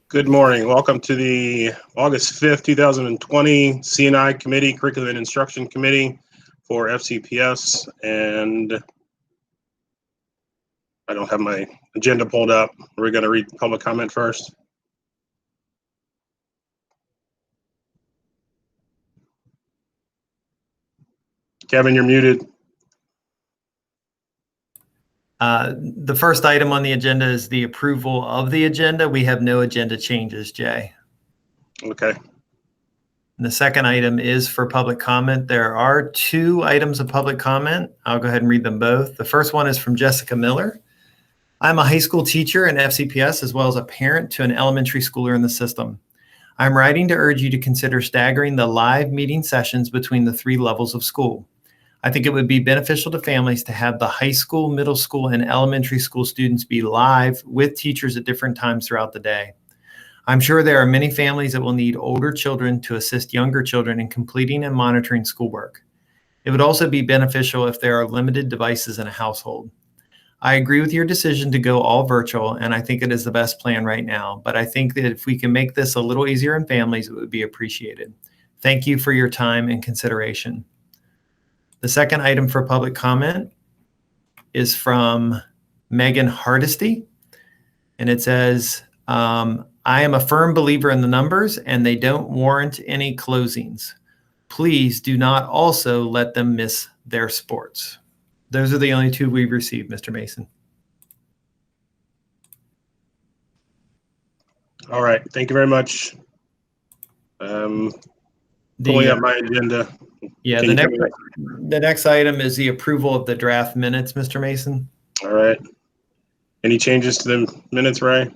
Good morning. Welcome to the August 5th, 2020 CNI Committee, Curriculum and Instruction Committee for FCPS. And I don't have my agenda pulled up. We're going to read public comment first. Kevin, you're muted. The first item on the agenda is the approval of the agenda. We have no agenda changes, Jay. Okay. And the second item is for public comment. There are two items of public comment. I'll go ahead and read them both. The first one is from Jessica Miller. I'm a high school teacher in FCPS as well as a parent to an elementary schooler in the system. I'm writing to urge you to consider staggering the live meeting sessions between the three levels of school. I think it would be beneficial to families to have the high school, middle school, and elementary school students be live with teachers at different times throughout the day. I'm sure there are many families that will need older children to assist younger children in completing and monitoring schoolwork. It would also be beneficial if there are limited devices in a household. I agree with your decision to go all virtual, and I think it is the best plan right now, but I think that if we can make this a little easier on families, it would be appreciated. Thank you for your time and consideration. The second item for public comment is from Megan Hardesty, and it says, I am a firm believer in the numbers and they don't warrant any closings. Please do not also let them miss their sports. Those are the only two we've received, Mr. Mason. All right. Thank you very much. Pulling up my agenda. Yeah, the next item is the approval of the draft minutes, Mr. Mason. All right. Any changes to the minutes, Ray?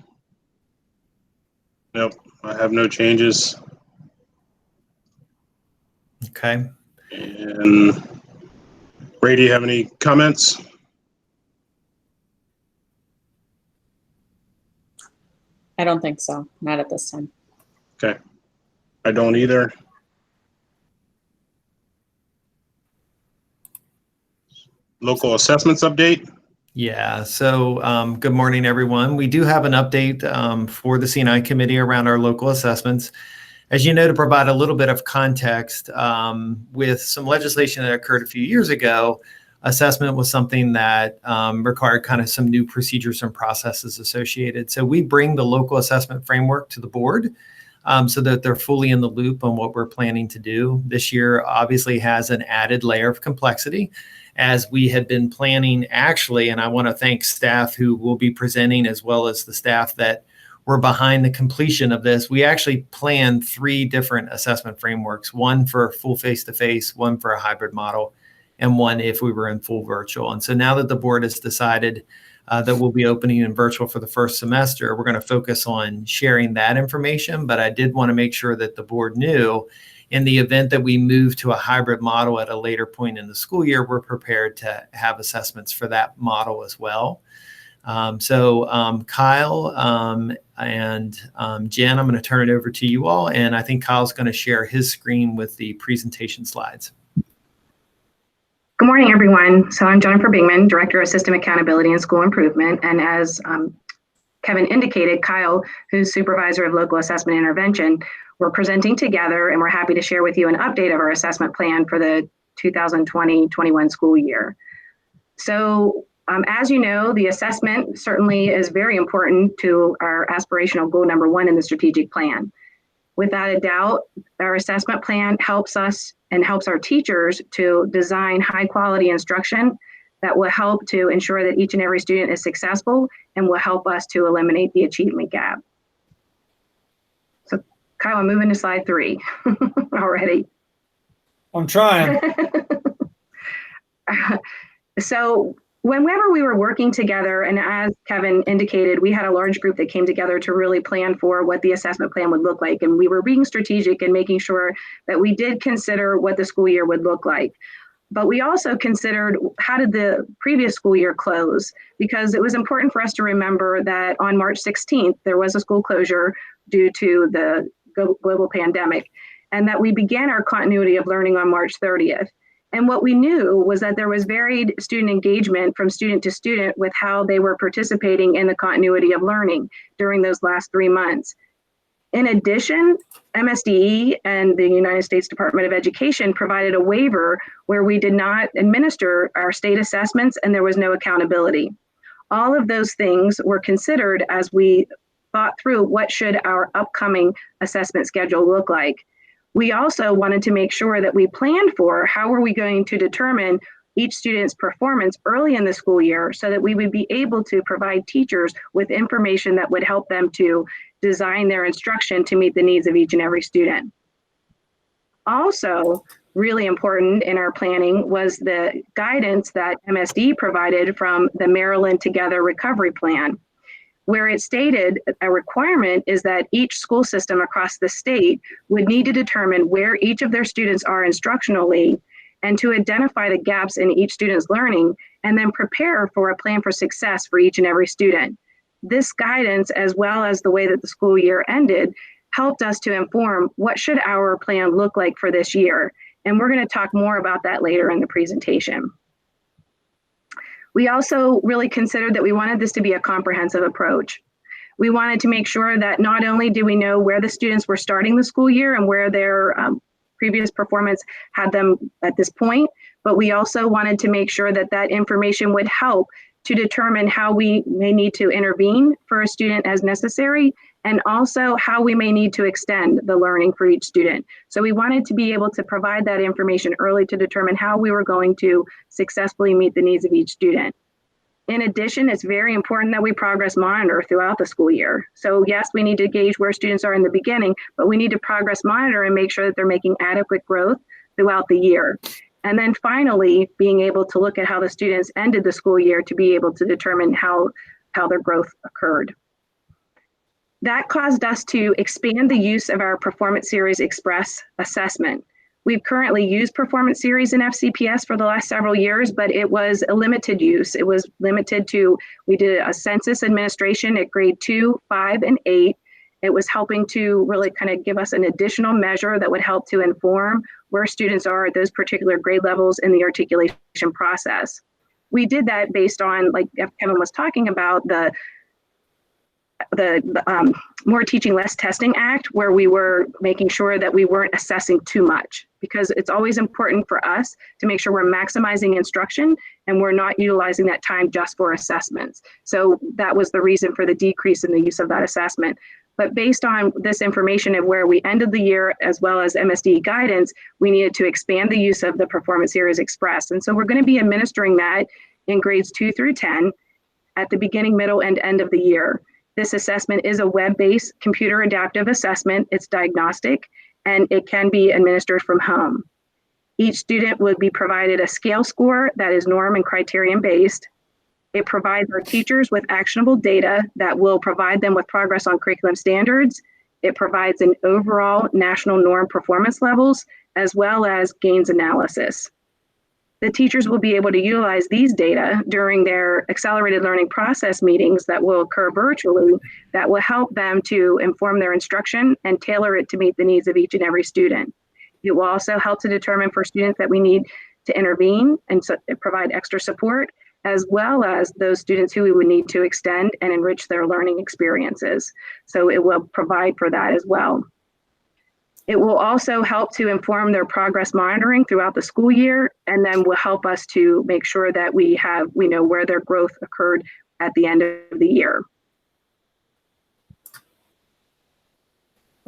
Nope, I have no changes. Okay. And Ray, do you have any comments? I don't think so. Not at this time. Okay. I don't either. Local assessments update. Yeah, so good morning, everyone. We do have an update for the CNI committee around our local assessments. As you know, to provide a little bit of context, with some legislation that occurred a few years ago, assessment was something that required kind of some new procedures and processes associated. So we bring the local assessment framework to the board so that they're fully in the loop on what we're planning to do. This year obviously has an added layer of complexity as we had been planning actually, and I want to thank staff who will be presenting as well as the staff that were behind the completion of this. We actually planned 3 different assessment frameworks, one for full face-to-face, one for a hybrid model, and one if we were in full virtual. And so now that the board has decided that we'll be opening in virtual for the first semester, we're going to focus on sharing that information. But I did want to make sure that the board knew in the event that we move to a hybrid model at a later point in the school year, we're prepared to have assessments for that model as well. Kyle and Jen, I'm going to turn it over to you all. And I think Kyle's going to share his screen with the presentation slides. Good morning, everyone. So I'm Jennifer Bingman, Director of System Accountability and School Improvement. And as Kevin indicated, Kyle, who's Supervisor of Local Assessment Intervention, we're presenting together and we're happy to share with you an update of our assessment plan for the 2020-21 school year. So as you know, the assessment certainly is very important to our aspirational goal number 1 in the strategic plan. Without a doubt, our assessment plan helps us and helps our teachers to design high quality instruction that will help to ensure that each and every student is successful and will help us to eliminate the achievement gap. So Kyle, I'm moving to slide 3 already. I'm trying. So whenever we were working together, and as Kevin indicated, we had a large group that came together to really plan for what the assessment plan would look like. And we were being strategic and making sure that we did consider what the school year would look like. But we also considered how did the previous school year close? Because it was important for us to remember that on March 16th, there was a school closure due to the global pandemic, and that we began our continuity of learning on March 30th. And what we knew was that there was varied student engagement from student to student with how they were participating in the continuity of learning during those last 3 months. In addition, MSDE and the United States Department of Education provided a waiver where we did not administer our state assessments and there was no accountability. All of those things were considered as we thought through what should our upcoming assessment schedule look like. We also wanted to make sure that we planned for how are we going to determine each student's performance early in the school year so that we would be able to provide teachers with information that would help them to design their instruction to meet the needs of each and every student. Also, really important in our planning was the guidance that MSD provided from the Maryland Together Recovery Plan, where it stated a requirement is that each school system across the state would need to determine where each of their students are instructionally and to identify the gaps in each student's learning and then prepare for a plan for success for each and every student. This guidance, as well as the way that the school year ended, helped us to inform what should our plan look like for this year. And we're going to talk more about that later in the presentation. We also really considered that we wanted this to be a comprehensive approach. We wanted to make sure that not only do we know where the students were starting the school year and where their previous performance had them at this point, but we also wanted to make sure that that information would help to determine how we may need to intervene for a student as necessary, and also how we may need to extend the learning for each student. So we wanted to be able to provide that information early to determine how we were going to successfully meet the needs of each student. In addition, it's very important that we progress monitor throughout the school year. So yes, we need to gauge where students are in the beginning, but we need to progress monitor and make sure that they're making adequate growth throughout the year. And then finally, being able to look at how the students ended the school year to be able to determine how their growth occurred. That caused us to expand the use of our Performance Series Express assessment. We've currently used Performance Series in FCPS for the last several years, but it was a limited use. It was limited to, we did a census administration at grade 2, 5, and 8. It was helping to really kind of give us an additional measure that would help to inform where students are at those particular grade levels in the articulation process. We did that based on, like Kevin was talking about, the More Teaching, Less Testing Act, where we were making sure that we weren't assessing too much, because it's always important for us to make sure we're maximizing instruction and we're not utilizing that time just for assessments. So that was the reason for the decrease in the use of that assessment. But based on this information of where we ended the year, as well as MSD guidance, we needed to expand the use of the Performance Series Express. And so we're going to be administering that in grades 2 through 10 at the beginning, middle, and end of the year. This assessment is a web-based computer adaptive assessment. It's diagnostic, and it can be administered from home. Each student would be provided a scale score that is norm and criterion based. It provides our teachers with actionable data that will provide them with progress on curriculum standards. It provides an overall national norm performance levels, as well as gains analysis. The teachers will be able to utilize these data during their accelerated learning process meetings that will occur virtually, that will help them to inform their instruction and tailor it to meet the needs of each and every student. It will also help to determine for students that we need to intervene and so provide extra support, as well as those students who we would need to extend and enrich their learning experiences. So it will provide for that as well. It will also help to inform their progress monitoring throughout the school year, and then will help us to make sure that we know where their growth occurred at the end of the year.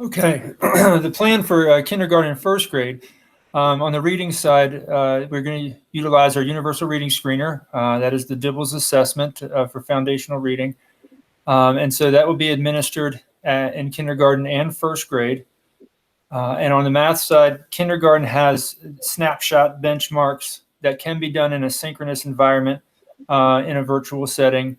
Okay, the plan for kindergarten and first grade. On the reading side, we're going to utilize our universal reading screener. That is the Dibbles assessment for foundational reading. And so that will be administered in kindergarten and first grade. And on the math side, kindergarten has snapshot benchmarks that can be done in a synchronous environment in a virtual setting.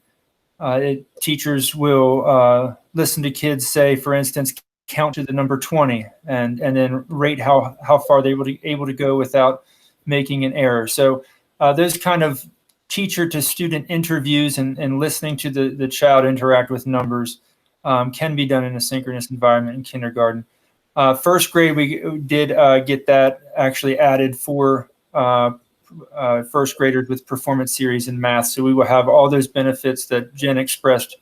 Teachers will listen to kids say, for instance, count to the number 20 and then rate how far they're able to go without making an error. So those kind of teacher to student interviews and listening to the child interact with numbers can be done in a synchronous environment in kindergarten. First grade, we did get that actually added for first graders with performance series in math. So we will have all those benefits that Jen expressed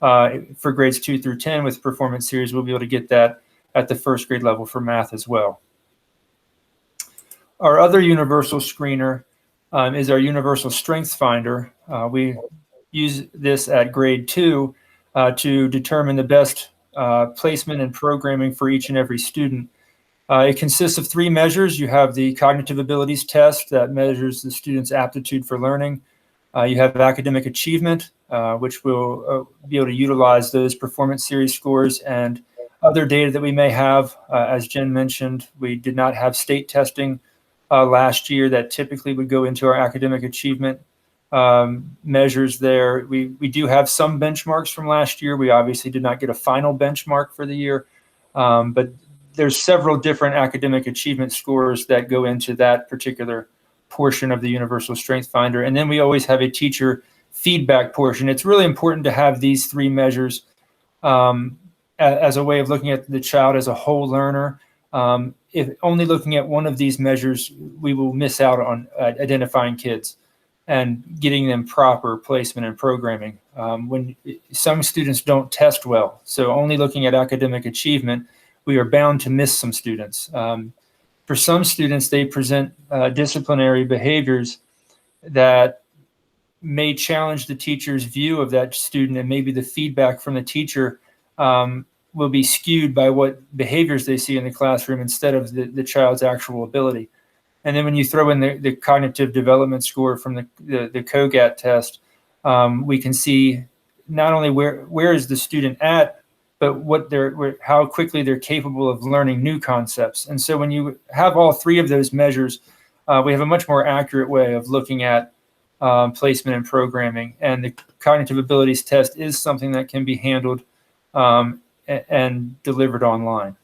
for grades 2 through 10 with performance series. We'll be able to get that at the first grade level for math as well. Our other universal screener is our Universal Strengths Finder. We use this at grade 2 to determine the best placement and programming for each and every student. It consists of 3 measures. You have the cognitive abilities test that measures the student's aptitude for learning. You have academic achievement, which will be able to utilize those performance series scores and other data that we may have. As Jen mentioned, we did not have state testing last year that typically would go into our academic achievement measures there. We do have some benchmarks from last year. We obviously did not get a final benchmark for the year, but there's several different academic achievement scores that go into that particular portion of the Universal Strength Finder. And then we always have a teacher feedback portion. It's really important to have these 3 measures as a way of looking at the child as a whole learner. If only looking at one of these measures, we will miss out on identifying kids and getting them proper placement and programming. When some students don't test well, so only looking at academic achievement, we are bound to miss some students. For some students, they present disciplinary behaviors that may challenge the teacher's view of that student, and maybe the feedback from the teacher will be skewed by what behaviors they see in the classroom instead of the child's actual ability. And then when you throw in the cognitive development score from the COGAT test, we can see not only where is the student at, but how quickly they're capable of learning new concepts. And so when you have all 3 of those measures, we have a much more accurate way of looking at placement and programming. And the cognitive abilities test is something that can be handled and delivered online.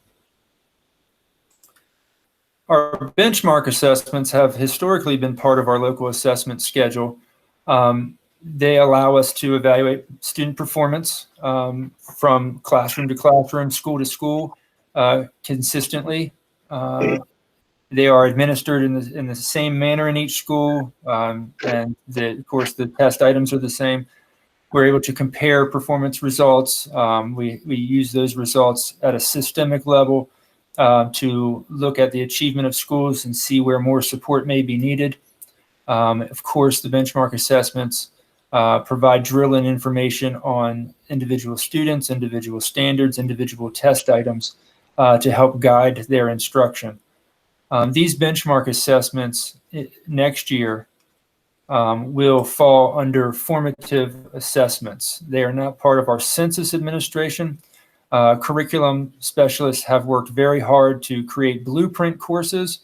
Our benchmark assessments have historically been part of our local assessment schedule. They allow us to evaluate student performance from classroom to classroom, school to school, consistently. They are administered in the same manner in each school, and of course the test items are the same. We're able to compare performance results. We use those results at a systemic level to look at the achievement of schools and see where more support may be needed. Of course, the benchmark assessments provide drill-in information on individual students, individual standards, individual test items to help guide their instruction. These benchmark assessments next year will fall under formative assessments. They are not part of our census administration. Curriculum specialists have worked very hard to create blueprint courses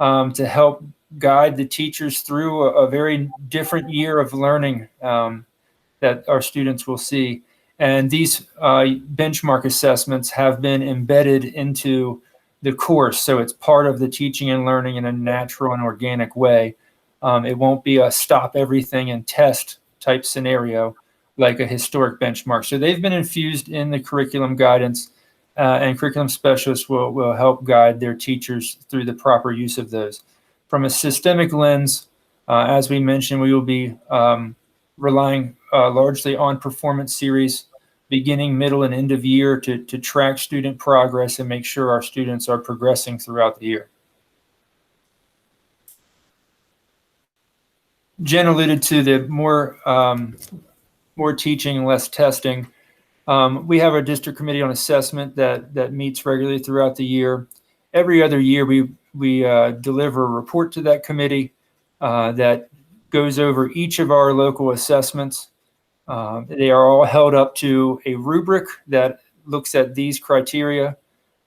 to help guide the teachers through a very different year of learning that our students will see. And these benchmark assessments have been embedded into the course, so it's part of the teaching and learning in a natural and organic way. It won't be a stop everything and test type scenario like a historic benchmark. So they've been infused in the curriculum guidance, and curriculum specialists will help guide their teachers through the proper use of those. From a systemic lens, as we mentioned, we will be relying largely on performance series, beginning, middle, and end of year to track student progress and make sure our students are progressing throughout the year. Jen alluded to the more teaching and less testing. We have our district committee on assessment that meets regularly throughout the year. Every other year, we deliver a report to that committee that goes over each of our local assessments. They are all held up to a rubric that looks at these criteria,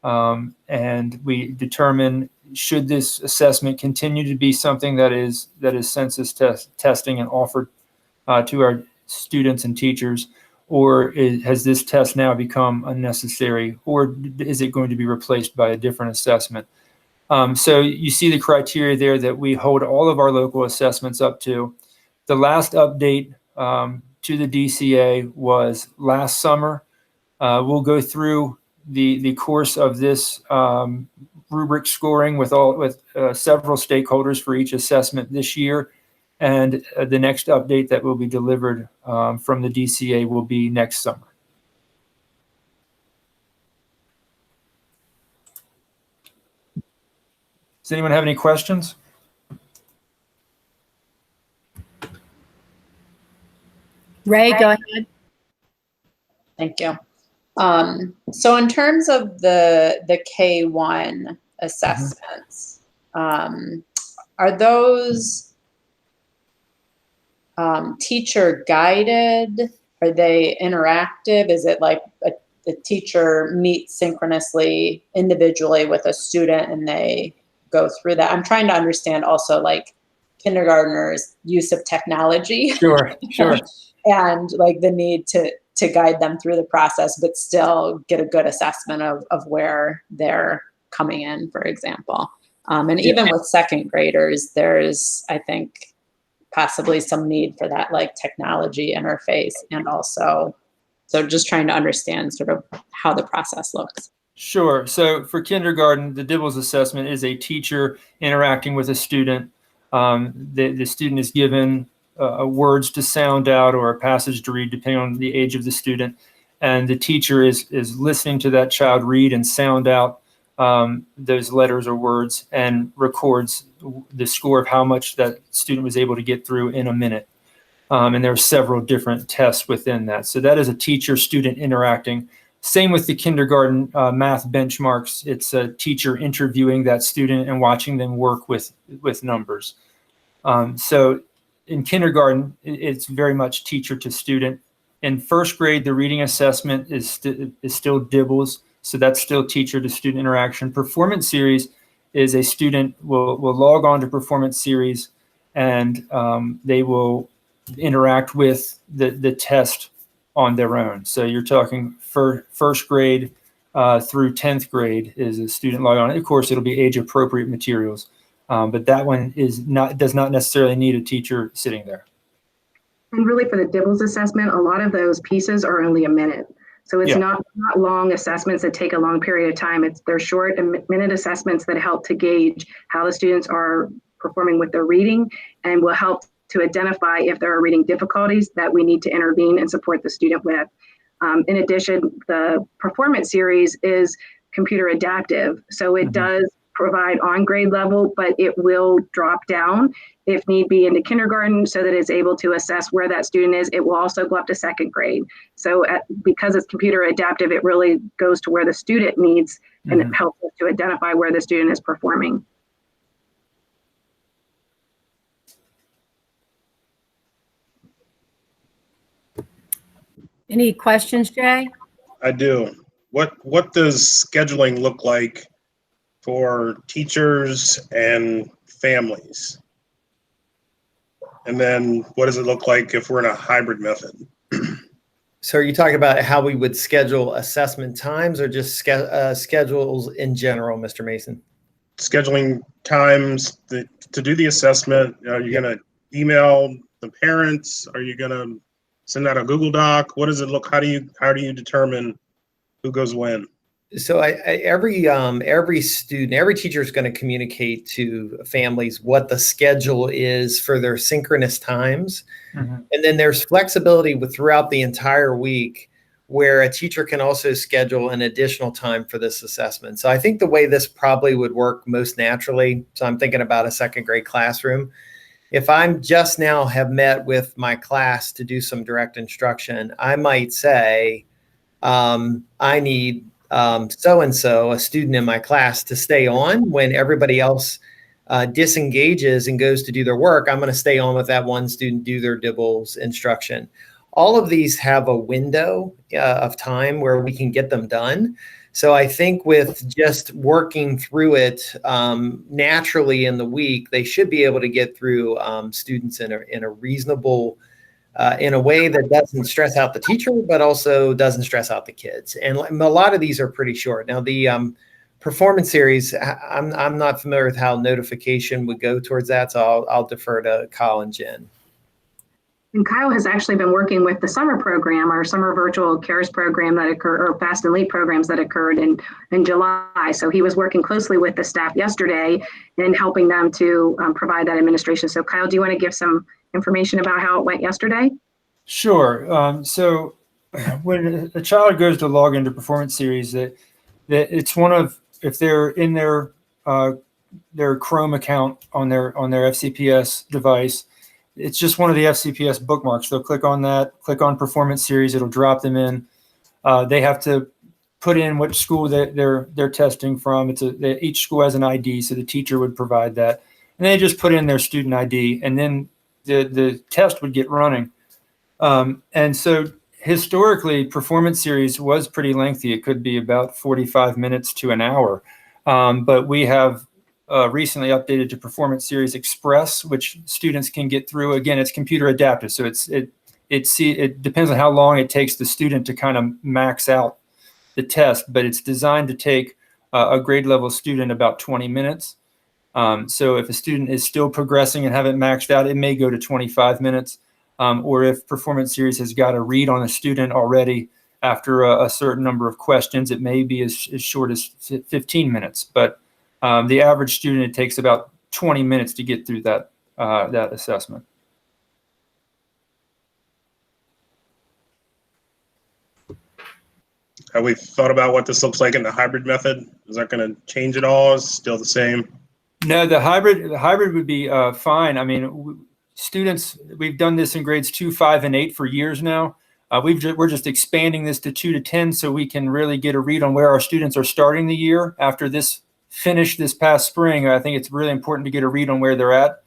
and we determine should this assessment continue to be something that is census testing and offered to our students and teachers, or has this test now become unnecessary, or is it going to be replaced by a different assessment? So you see the criteria there that we hold all of our local assessments up to. The last update to the DCA was last summer. We'll go through the course of this rubric scoring with several stakeholders for each assessment this year, and the next update that will be delivered from the DCA will be next summer. Does anyone have any questions? Ray, go ahead. Thank you. So in terms of the K-1 assessments, are those teacher guided? Are they interactive? Is it like the teacher meets synchronously individually with a student and they go through that? I'm trying to understand also like kindergartners' use of technology. Sure. And like the need to guide them through the process, but still get a good assessment of where they're coming in, for example. And even with second graders, there's, I think, possibly some need for that like technology interface, and also, so just trying to understand sort of how the process looks. Sure. So for kindergarten, the DIBELS assessment is a teacher interacting with a student. The student is given words to sound out or a passage to read, depending on the age of the student. And the teacher is listening to that child read and sound out those letters or words, and records the score of how much that student was able to get through in a minute. And there are several different tests within that. So that is a teacher-student interacting. Same with the kindergarten math benchmarks. It's a teacher interviewing that student and watching them work with numbers. So in kindergarten, it's very much teacher to student. In first grade, the reading assessment is still DIBELS. So that's still teacher to student interaction. Performance series is a student will log on to performance series, and they will interact with the test on their own. So you're talking for first grade through 10th grade is a student log on. Of course, it'll be age appropriate materials, but that one does not necessarily need a teacher sitting there. And really for the DIBELS assessment, a lot of those pieces are only a minute. So it's not long assessments that take a long period of time. They're short minute assessments that help to gauge how the students are performing with their reading, and will help to identify if there are reading difficulties that we need to intervene and support the student with. In addition, the performance series is computer adaptive. So it does provide on grade level, but it will drop down if need be into kindergarten so that it's able to assess where that student is. It will also go up to second grade. So because it's computer adaptive, it really goes to where the student needs, and it helps us to identify where the student is performing. Any questions, Jay? I do. What does scheduling look like for teachers and families? And then what does it look like if we're in a hybrid method? So are you talking about how we would schedule assessment times, or just schedules in general, Mr. Mason? Scheduling times to do the assessment. Are you going to email the parents? Are you going to send out a Google Doc? What does it look? How do you determine who goes when? So every student, every teacher is going to communicate to families what the schedule is for their synchronous times. And then there's flexibility throughout the entire week where a teacher can also schedule an additional time for this assessment. So I think the way this probably would work most naturally, so I'm thinking about a second grade classroom. If I'm just now have met with my class to do some direct instruction, I might say, I need so-and-so, a student in my class, to stay on when everybody else disengages and goes to do their work. I'm going to stay on with that one student, do their DIBELS instruction. All of these have a window of time where we can get them done. So I think with just working through it naturally in the week, they should be able to get through students in a reasonable in a way that doesn't stress out the teacher, but also doesn't stress out the kids. And a lot of these are pretty short. Now, the performance series, I'm not familiar with how notification would go towards that, so I'll defer to Kyle and Jen. And Kyle has actually been working with the summer program, our summer virtual CARES program that occurred, or Fast and Leap programs that occurred in July. So he was working closely with the staff yesterday and helping them to provide that administration. So Kyle, do you want to give some information about how it went yesterday? Sure. So when a child goes to log into performance series, that it's one of, if they're in their their Chrome account on their FCPS device. It's just one of the FCPS bookmarks. They'll click on that, click on performance series. It'll drop them in. They have to put in which school they're testing from. Each school has an ID, so the teacher would provide that, and they just put in their student ID, and then the test would get running. And so historically, performance series was pretty lengthy. It could be about 45 minutes to an hour, but we have recently updated to Performance Series Express, which students can get through. Again, it's computer adaptive, so it depends on how long it takes the student to kind of max out the test, but it's designed to take a grade level student about 20 minutes. So if a student is still progressing and haven't maxed out, it may go to 25 minutes. Or if Performance Series has got a read on a student already after a certain number of questions, it may be as short as 15 minutes. But the average student, it takes about 20 minutes to get through that assessment. Have we thought about what this looks like in the hybrid method? Is that going to change at all? Is it still the same? No, the hybrid would be fine. I mean, students, we've done this in grades 2, 5, and 8 for years now. We're just expanding this to 2 to 10 so we can really get a read on where our students are starting the year after this finished this past spring. I think it's really important to get a read on where they're at.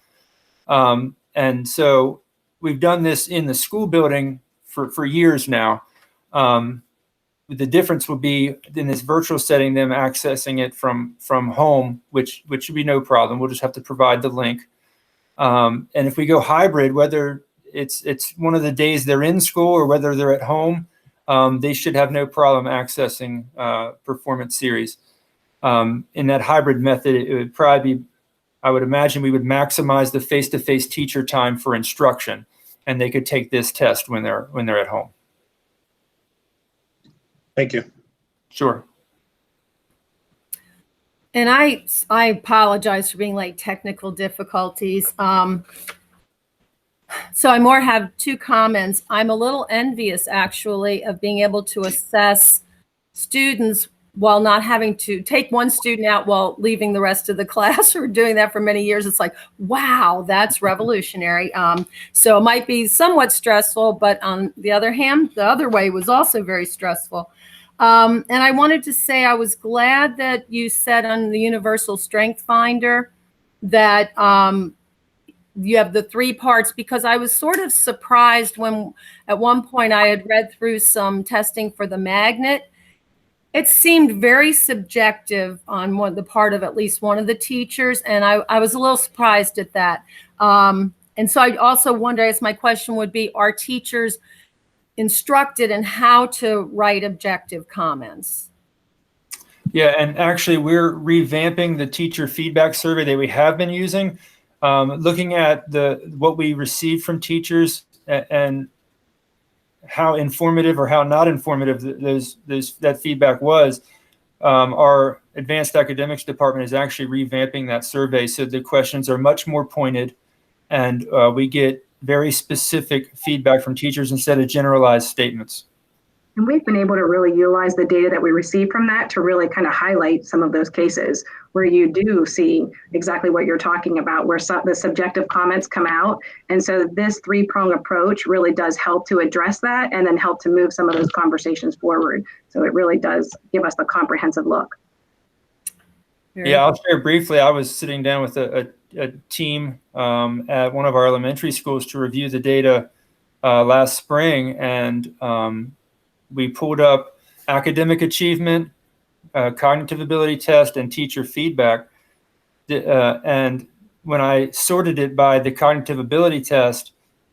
And so we've done this in the school building for years now. The difference would be in this virtual setting, them accessing it from home, which should be no problem. We'll just have to provide the link. And if we go hybrid, whether it's one of the days they're in school or whether they're at home, they should have no problem accessing Performance Series. In that hybrid method, it would probably be, I would imagine we would maximize the face-to-face teacher time for instruction, and they could take this test when they're at home. Thank you. Sure. And I apologize for being late, technical difficulties. So I more have 2 comments. I'm a little envious, actually, of being able to assess students while not having to take one student out while leaving the rest of the class, or doing that for many years. It's like, wow, that's revolutionary. So it might be somewhat stressful, but on the other hand, the other way was also very stressful. And I wanted to say I was glad that you said on the Universal Strength Finder that you have the 3 parts, because I was sort of surprised when at one point I had read through some testing for the magnet. It seemed very subjective on the part of at least one of the teachers, and I was a little surprised at that. And so I also wonder, I guess my question would be, are teachers instructed in how to write objective comments? Yeah, and actually we're revamping the teacher feedback survey that we have been using, looking at what we received from teachers and how informative or how not informative that feedback was. Our advanced academics department is actually revamping that survey so the questions are much more pointed, and we get very specific feedback from teachers instead of generalized statements. And we've been able to really utilize the data that we receive from that to really kind of highlight some of those cases where you do see exactly what you're talking about, where the subjective comments come out. And so this 3-prong approach really does help to address that and then help to move some of those conversations forward. So it really does give us the comprehensive look. Yeah, I'll share briefly. I was sitting down with a team at one of our elementary schools to review the data last spring, and we pulled up academic achievement, cognitive ability test, and teacher feedback. And when I sorted it by the cognitive ability test,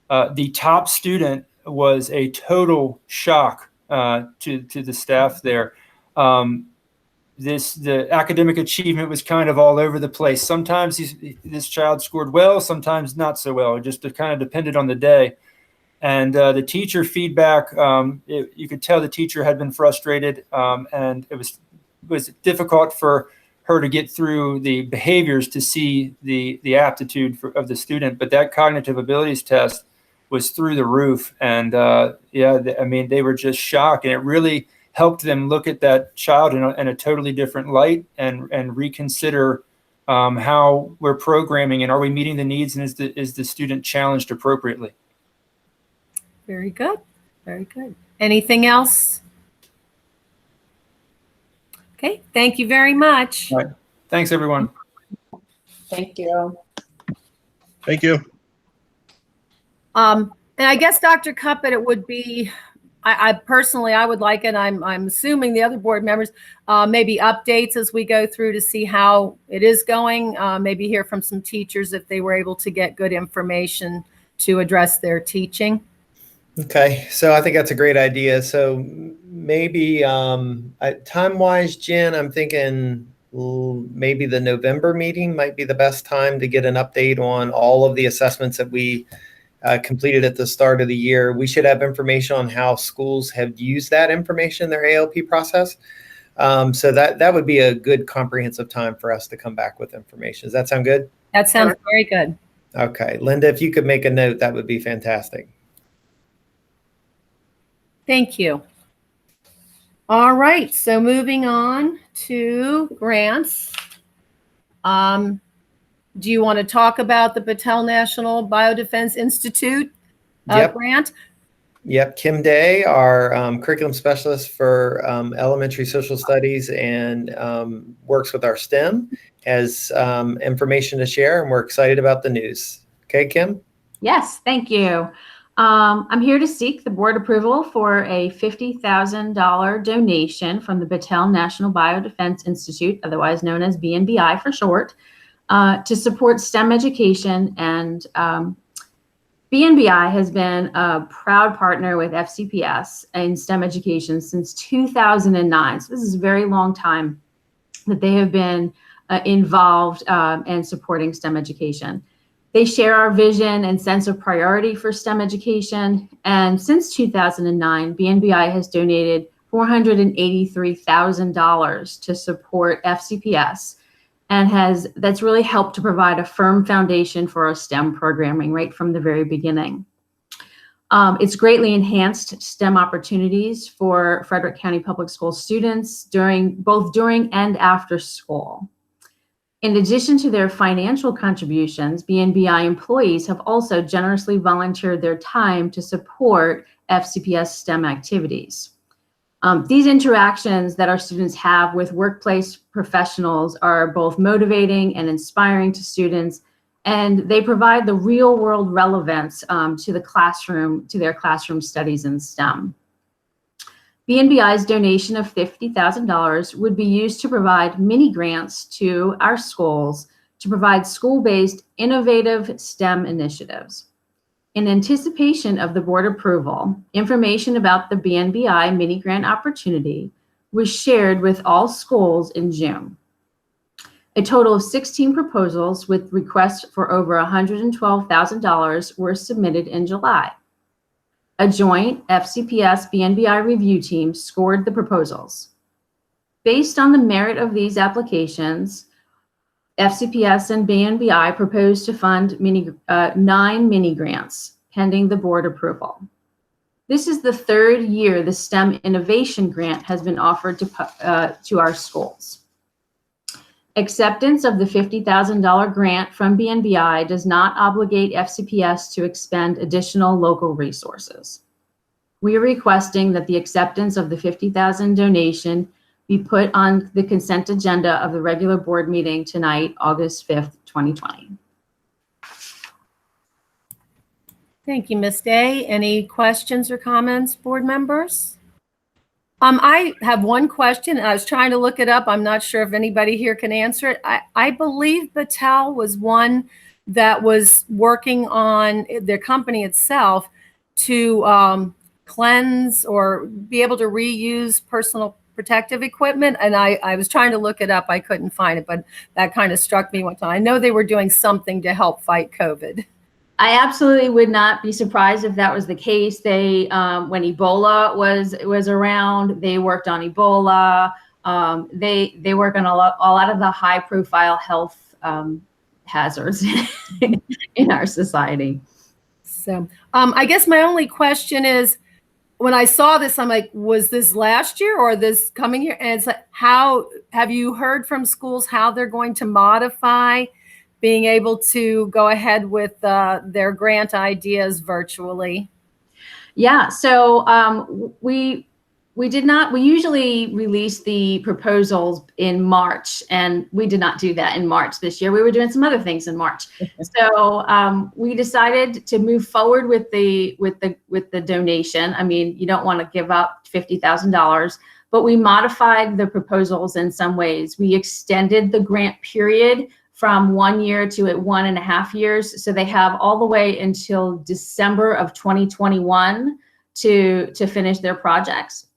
the top student was a total shock to the staff there. The academic achievement was kind of all over the place. Sometimes this child scored well, sometimes not so well. It just kind of depended on the day. And the teacher feedback, you could tell the teacher had been frustrated, and it was difficult for her to get through the behaviors to see the aptitude of the student. But that cognitive abilities test was through the roof. And they were just shocked. And it really helped them look at that child in a totally different light and reconsider how we're programming, and are we meeting the needs, and is the student challenged appropriately? Very good. Very good. Anything else? Okay, thank you very much. All right. Thanks, everyone. Thank you. Thank you. And I guess, Dr. Cuppett, it would be, I personally, I would like it. I'm assuming the other board members, maybe updates as we go through to see how it is going. Maybe hear from some teachers if they were able to get good information to address their teaching. Okay, so I think that's a great idea. So maybe time-wise, Jen, I'm thinking maybe the November meeting might be the best time to get an update on all of the assessments that we completed at the start of the year. We should have information on how schools have used that information in their ALP process. So that would be a good comprehensive time for us to come back with information. Does that sound good? That sounds very good. Okay, Linda, if you could make a note, that would be fantastic. Thank you. All right, so moving on to grants. Do you want to talk about the Battelle National Biodefense Institute grant? Yep, Kim Day, our curriculum specialist for elementary social studies and works with our STEM, has information to share, and we're excited about the news. Okay, Kim? Yes, thank you. I'm here to seek the board approval for a $50,000 donation from the Battelle National Biodefense Institute, otherwise known as BNBI for short, to support STEM education. And BNBI has been a proud partner with FCPS in STEM education since 2009. So this is a very long time that they have been involved and supporting STEM education. They share our vision and sense of priority for STEM education. And since 2009, BNBI has donated $483,000 to support FCPS, and that's really helped to provide a firm foundation for our STEM programming right from the very beginning. It's greatly enhanced STEM opportunities for Frederick County Public School students both during and after school. In addition to their financial contributions, BNBI employees have also generously volunteered their time to support FCPS STEM activities. These interactions that our students have with workplace professionals are both motivating and inspiring to students, and they provide the real world relevance to their classroom studies in STEM. BNBI's donation of $50,000 would be used to provide mini grants to our schools to provide school-based innovative STEM initiatives. In anticipation of the board approval, information about the BNBI mini grant opportunity was shared with all schools in June. A total of 16 proposals with requests for over $112,000 were submitted in July. A joint FCPS BNBI review team scored the proposals. Based on the merit of these applications, FCPS and BNBI proposed to fund 9 mini grants pending the board approval. This is the third year the STEM Innovation Grant has been offered to our schools. Acceptance of the $50,000 grant from BNBI does not obligate FCPS to expend additional local resources. We are requesting that the acceptance of the $50,000 donation be put on the consent agenda of the regular board meeting tonight, August 5th, 2020. Thank you, Ms. Day. Any questions or comments, board members? I have one question. I was trying to look it up. I'm not sure if anybody here can answer it. I believe Battelle was one that was working on their company itself to cleanse or be able to reuse personal protective equipment. And I was trying to look it up. I couldn't find it, but that kind of struck me one time. I know they were doing something to help fight COVID. I absolutely would not be surprised if that was the case. They, when Ebola was around, they worked on Ebola. They work on a lot of the high-profile health hazards in our society. So I guess my only question is, when I saw this, I'm like, was this last year or this coming year? And it's like, how have you heard from schools how they're going to modify being able to go ahead with their grant ideas virtually? Yeah, so we usually release the proposals in March, and we did not do that in March this year. We were doing some other things in March. So we decided to move forward with the donation. I mean, you don't want to give up $50,000, but we modified the proposals in some ways. We extended the grant period from 1 year to 1.5 years. So they have all the way until December of 2021 to finish their projects.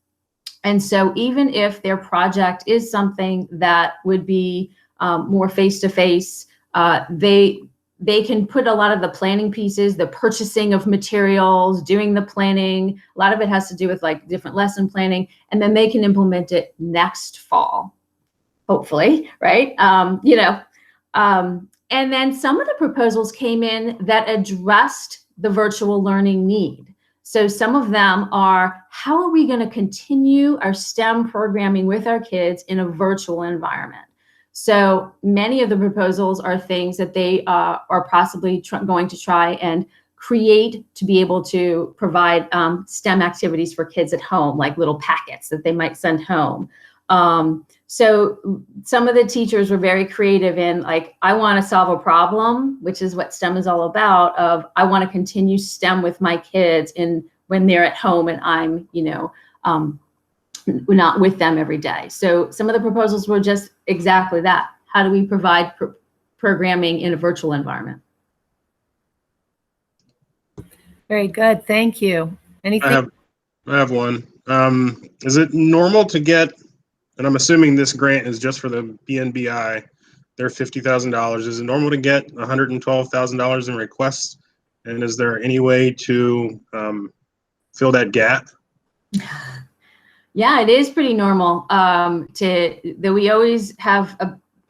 And so even if their project is something that would be more face-to-face, they can put a lot of the planning pieces, the purchasing of materials, doing the planning. A lot of it has to do with like different lesson planning, and then they can implement it next fall, hopefully, right? And then some of the proposals came in that addressed the virtual learning need. So some of them are, how are we going to continue our STEM programming with our kids in a virtual environment? So many of the proposals are things that they are possibly going to try and create to be able to provide STEM activities for kids at home, like little packets that they might send home. So some of the teachers were very creative in like, I want to solve a problem, which is what STEM is all about, of I want to continue STEM with my kids when they're at home and I'm, not with them every day. So some of the proposals were just exactly that. How do we provide programming in a virtual environment? Very good. Thank you. Anything? I have one. Is it normal to get, and I'm assuming this grant is just for the BNBI, they're $50,000. Is it normal to get $112,000 in requests? And is there any way to fill that gap? Yeah, it is pretty normal that we always have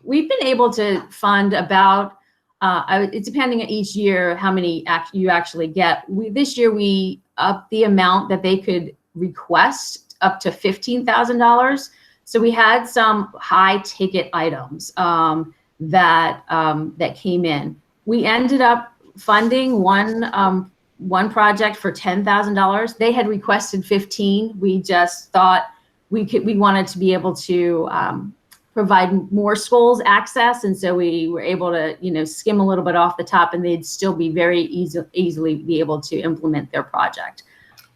we've been able to fund about, it's depending on each year how many you actually get. This year we upped the amount that they could request up to $15,000. So we had some high ticket items that came in. We ended up funding one project for $10,000. They had requested 15. We just thought we wanted to be able to provide more schools access, and so we were able to skim a little bit off the top, and they'd still be very easily be able to implement their project.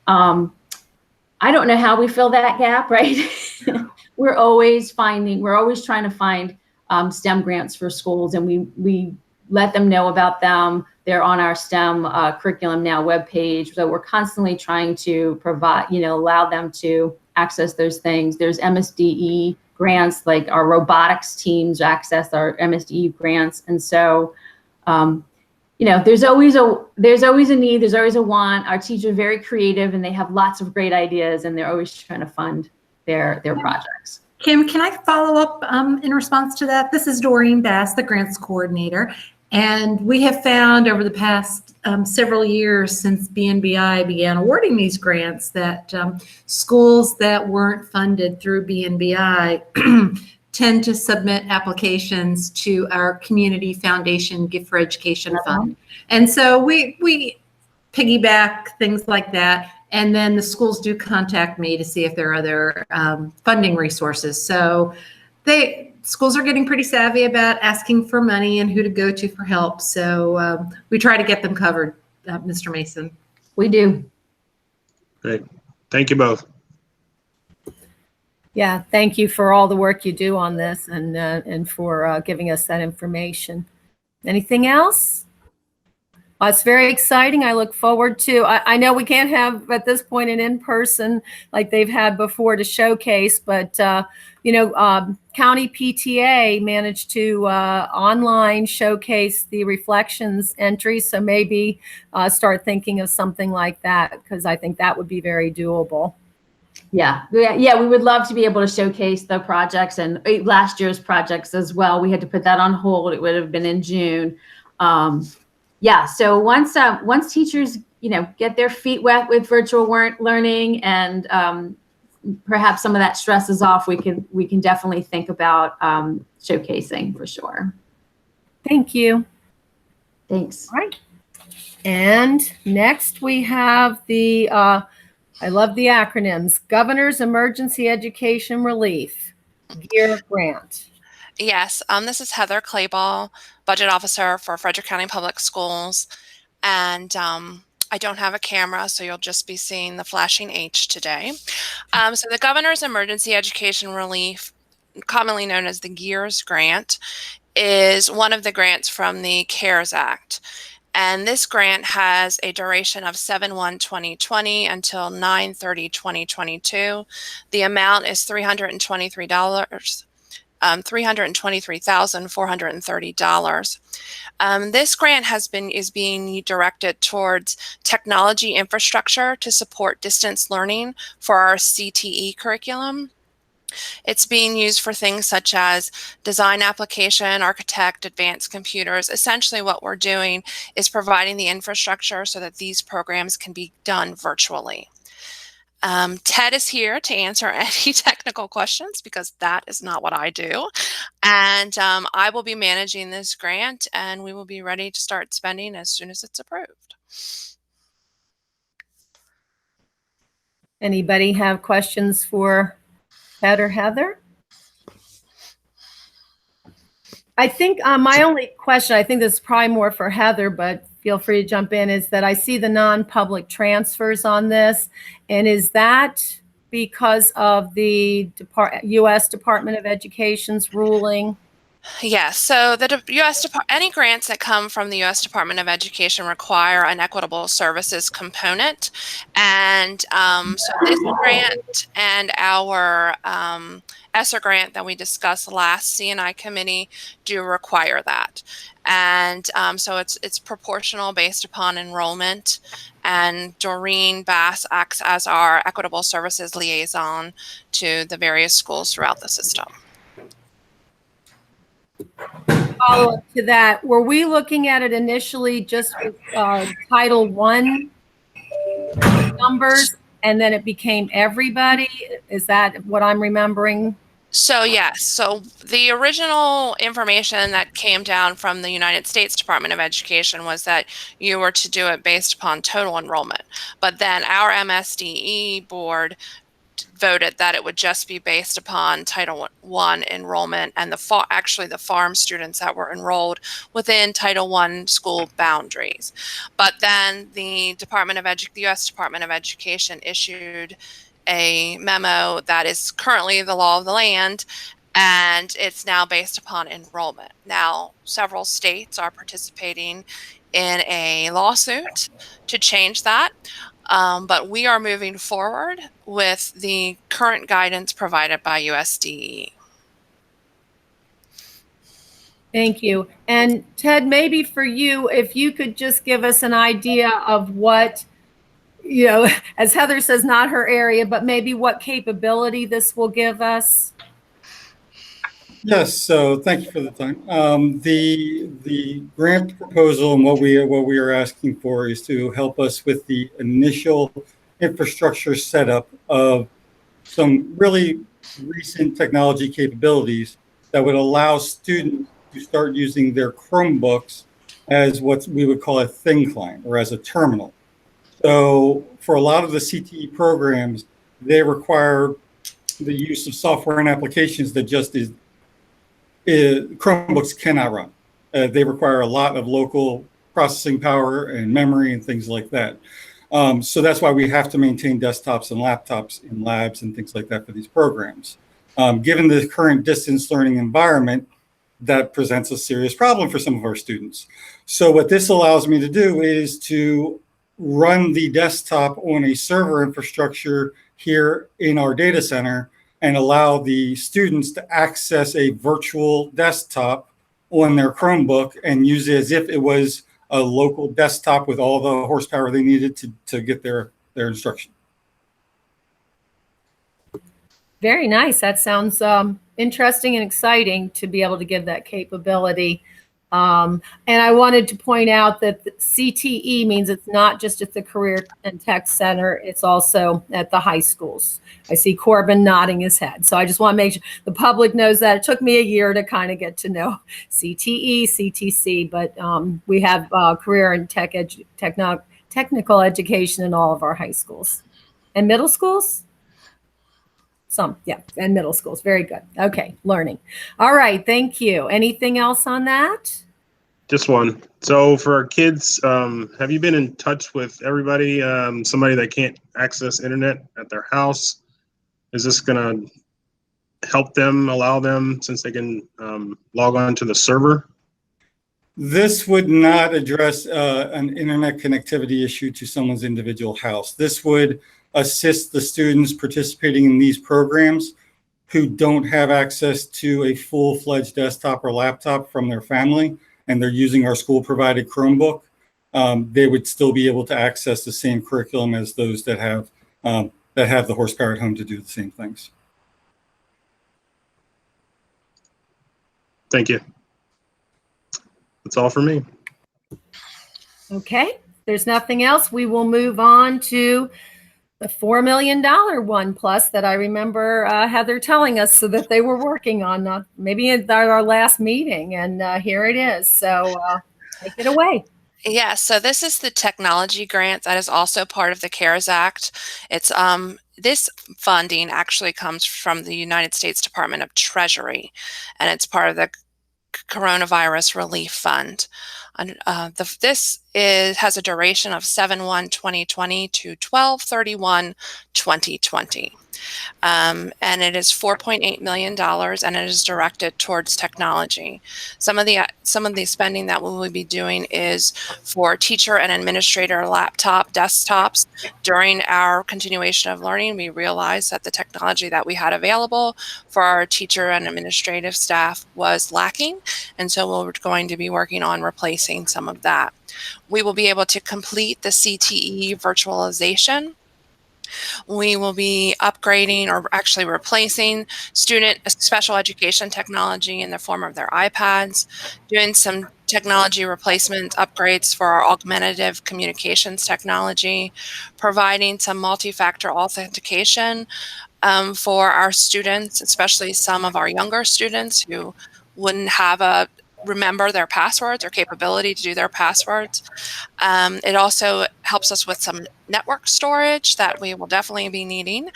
I don't know how we fill that gap, right? We're always trying to find STEM grants for schools, and we let them know about them. They're on our STEM Curriculum Now webpage. So we're constantly trying to provide, allow them to access those things. There's MSDE grants, like our robotics teams access our MSDE grants. And so, there's always a need, there's always a want. Our teachers are very creative and they have lots of great ideas, and they're always trying to fund their projects. Kim, can I follow up in response to that? This is Doreen Bass, the grants coordinator. And we have found over the past several years since BNBI began awarding these grants that schools that weren't funded through BNBI tend to submit applications to our Community Foundation Gift for Education Fund. And so we piggyback things like that. And then the schools do contact me to see if there are other funding resources. So schools are getting pretty savvy about asking for money and who to go to for help. So we try to get them covered, Mr. Mason. We do. Great. Thank you both. Yeah, thank you for all the work you do on this and for giving us that information. Anything else? Well, it's very exciting. I look forward to, I know we can't have at this point an in-person like they've had before to showcase, but County PTA managed to online showcase the reflections entries. So maybe start thinking of something like that, because I think that would be very doable. Yeah, we would love to be able to showcase the projects and last year's projects as well. We had to put that on hold. It would have been in June. So once teachers get their feet wet with virtual learning, and perhaps some of that stress is off, we can definitely think about showcasing for sure. Thank you. Thanks. All right. And next we have the, I love the acronyms, Governor's Emergency Education Relief GEAR Grant. Yes, this is Heather Clayball, Budget Officer for Frederick County Public Schools. And I don't have a camera, so you'll just be seeing the flashing H today. So the Governor's Emergency Education Relief, commonly known as the GEARS grant, is one of the grants from the CARES Act. And this grant has a duration of 7/1/2020 until 9/30/2022. The amount is $323. $323,430. This grant is being directed towards technology infrastructure to support distance learning for our CTE curriculum. It's being used for things such as design application, architect, advanced computers. Essentially what we're doing is providing the infrastructure so that these programs can be done virtually. Ted is here to answer any technical questions because that is not what I do. And I will be managing this grant, and we will be ready to start spending as soon as it's approved. Anybody have questions for Ted or Heather? I think my only question, I think this is probably more for Heather, but feel free to jump in, is that I see the non-public transfers on this. And is that because of the U.S. Department of Education's ruling? Yes, so the any grants that come from the U.S. Department of Education require an equitable services component. And so this grant and our ESSER grant that we discussed last C&I committee do require that. And so it's proportional based upon enrollment. And Doreen Bass acts as our equitable services liaison to the various schools throughout the system. Follow up to that, were we looking at it initially just with Title I numbers, and then it became everybody? Is that what I'm remembering? So yes, so the original information that came down from the United States Department of Education was that you were to do it based upon total enrollment. But then our MSDE board voted that it would just be based upon Title I enrollment and the farm students that were enrolled within Title I school boundaries. But then the U.S. Department of Education issued a memo that is currently the law of the land, and it's now based upon enrollment. Now, several states are participating in a lawsuit to change that. But we are moving forward with the current guidance provided by USDE. Thank you. And Ted, maybe for you, if you could just give us an idea of what, as Heather says, not her area, but maybe what capability this will give us. Yes, so thank you for the time. The grant proposal and what we are asking for is to help us with the initial infrastructure setup of some really recent technology capabilities that would allow students to start using their Chromebooks as what we would call a thin client or as a terminal. So for a lot of the CTE programs, they require the use of software and applications that just Chromebooks cannot run. They require a lot of local processing power and memory and things like that. So that's why we have to maintain desktops and laptops in labs and things like that for these programs. Given the current distance learning environment, that presents a serious problem for some of our students. So what this allows me to do is to run the desktop on a server infrastructure here in our data center and allow the students to access a virtual desktop on their Chromebook and use it as if it was a local desktop with all the horsepower they needed to get their instruction. Very nice. That sounds interesting and exciting to be able to give that capability. And I wanted to point out that the CTE means it's not just at the Career and Tech Center, it's also at the high schools. I see Corbin nodding his head. So I just want to make sure the public knows that. It took me a year to kind of get to know CTE, CTC, but we have career and technical education in all of our high schools. And middle schools? Some, yeah, and middle schools. Very good. Okay, learning. All right, thank you. Anything else on that? Just one. So for our kids, have you been in touch with everybody? Somebody that can't access internet at their house? Is this going to help them, allow them, since they can log on to the server? This would not address an internet connectivity issue to someone's individual house. This would assist the students participating in these programs who don't have access to a full-fledged desktop or laptop from their family, and they're using our school-provided Chromebook. They would still be able to access the same curriculum as those that have the horsepower at home to do the same things. Thank you. That's all for me. Okay, there's nothing else. We will move on to the $4 million one plus that I remember Heather telling us so that they were working on, maybe at our last meeting, and here it is. So take it away. Yeah, so this is the technology grant that is also part of the CARES Act. It's this funding actually comes from the United States Department of Treasury, and it's part of the Coronavirus Relief Fund. This has a duration of 7/1/2020 to 12/31/2020. And it is $4.8 million, and it is directed towards technology. Some of the spending that we will be doing is for teacher and administrator desktops. During our continuation of learning, we realized that the technology that we had available for our teacher and administrative staff was lacking, and so we're going to be working on replacing some of that. We will be able to complete the CTE virtualization. We will be upgrading, or actually replacing, student special education technology in the form of their iPads, doing some technology replacement upgrades for our augmentative communications technology, providing some multi-factor authentication for our students, especially some of our younger students who wouldn't have remember their passwords or capability to do their passwords. It also helps us with some network storage that we will definitely be needing.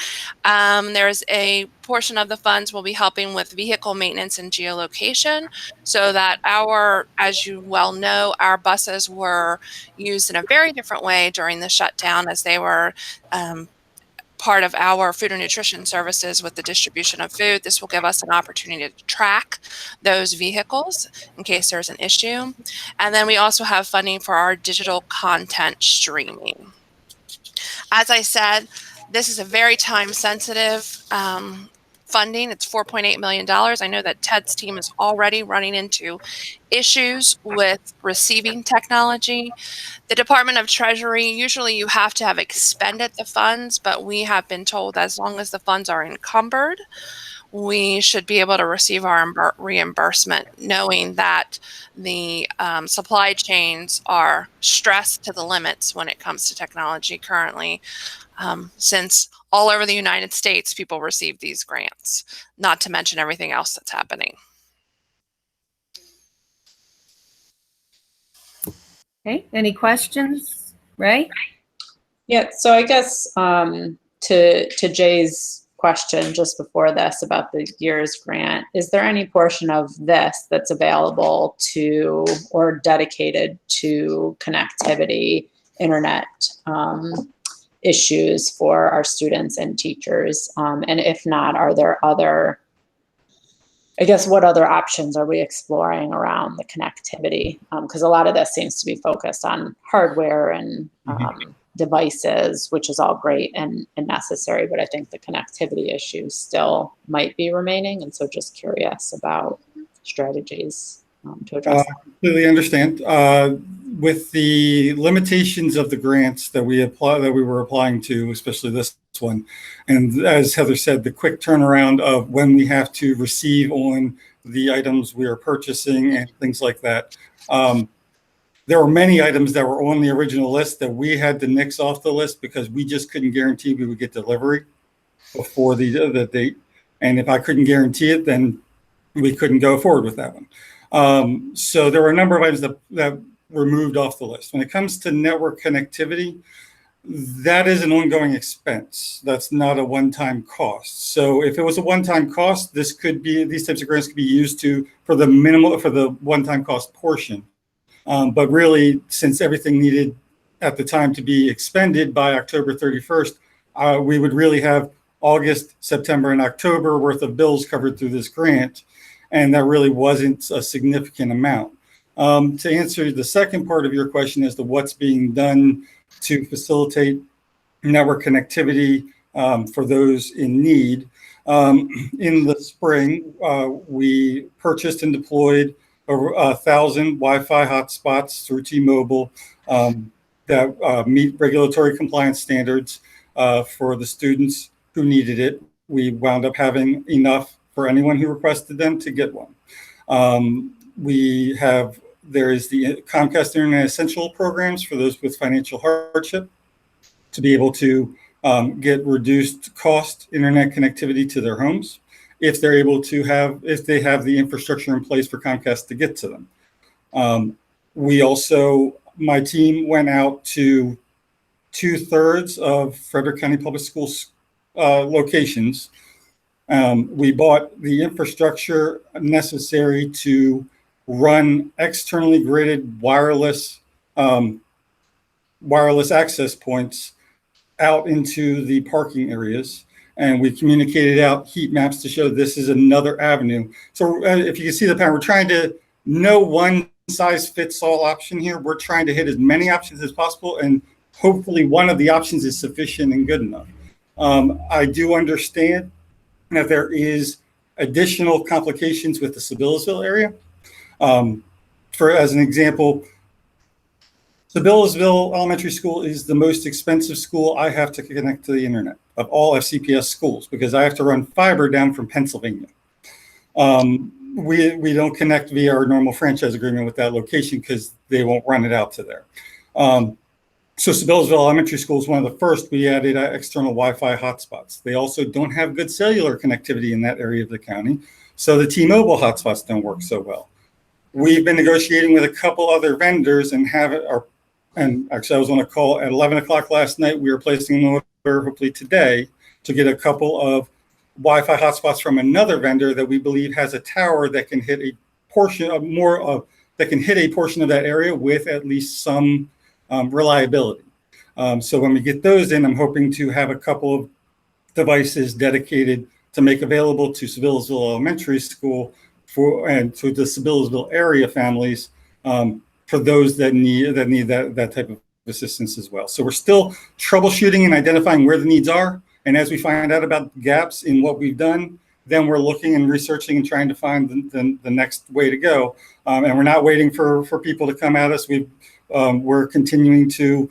There's a portion of the funds will be helping with vehicle maintenance and geolocation, so that as you well know, our buses were used in a very different way during the shutdown, as they were part of our food and nutrition services with the distribution of food. This will give us an opportunity to track those vehicles in case there's an issue. And then we also have funding for our digital content streaming. As I said, this is a very time-sensitive funding. It's $4.8 million. I know that Ted's team is already running into issues with receiving technology. The Department of Treasury, usually you have to have expended the funds, but we have been told as long as the funds are encumbered, we should be able to receive our reimbursement, knowing that the supply chains are stressed to the limits when it comes to technology currently, since all over the United States people receive these grants, not to mention everything else that's happening. Okay, any questions, Ray? Yeah, so I guess to Jay's question just before this about the year's grant, is there any portion of this that's available to or dedicated to connectivity, internet issues for our students and teachers? And if not, are there other, I guess, what other options are we exploring around the connectivity? Because a lot of this seems to be focused on hardware and devices, which is all great and necessary, but I think the connectivity issues still might be remaining. And so just curious about strategies to address that. Completely understand. With the limitations of the grants that we were applying to, especially this one, and as Heather said, the quick turnaround of when we have to receive on the items we are purchasing and things like that. There were many items that were on the original list that we had to nix off the list because we just couldn't guarantee we would get delivery before the date. And if I couldn't guarantee it, then we couldn't go forward with that one. So there were a number of items that were moved off the list. When it comes to network connectivity, that is an ongoing expense. That's not a one-time cost. So if it was a one-time cost, these types of grants could be used for the one-time cost portion. But really, since everything needed at the time to be expended by October 31st, we would really have August, September, and October worth of bills covered through this grant. And that really wasn't a significant amount. To answer the second part of your question as to what's being done to facilitate network connectivity for those in need, in the spring, we purchased and deployed over 1,000 Wi-Fi hotspots through T-Mobile that meet regulatory compliance standards for the students who needed it. We wound up having enough for anyone who requested them to get one. There is the Comcast Internet Essential programs for those with financial hardship to be able to get reduced cost internet connectivity to their homes if they have the infrastructure in place for Comcast to get to them. My team went out to 2/3 of Frederick County Public Schools locations. We bought the infrastructure necessary to run externally gridded wireless access points out into the parking areas. And we communicated out heat maps to show this is another avenue. So if you can see the pattern, we're trying to no one size fits all option here. We're trying to hit as many options as possible. And hopefully one of the options is sufficient and good enough. I do understand that there is additional complications with the Sibyllsville area. As an example, Sibyllsville Elementary School is the most expensive school I have to connect to the internet of all FCPS schools because I have to run fiber down from Pennsylvania. We don't connect via our normal franchise agreement with that location because they won't run it out to there. So Sibyllsville Elementary School is one of the first we added external Wi-Fi hotspots. They also don't have good cellular connectivity in that area of the county, so the T-Mobile hotspots don't work so well. We've been negotiating with a couple other vendors and actually I was on a call at 11 o'clock last night. We were placing an order hopefully today to get a couple of Wi-Fi hotspots from another vendor that we believe has a tower that can hit a portion of that area with at least some reliability. So when we get those in, I'm hoping to have a couple of devices dedicated to make available to Sibyllsville Elementary School and to the Sibyllsville area families for those that need that type of assistance as well. So we're still troubleshooting and identifying where the needs are. And as we find out about gaps in what we've done, then we're looking and researching and trying to find the next way to go. And we're not waiting for people to come at us. We're continuing to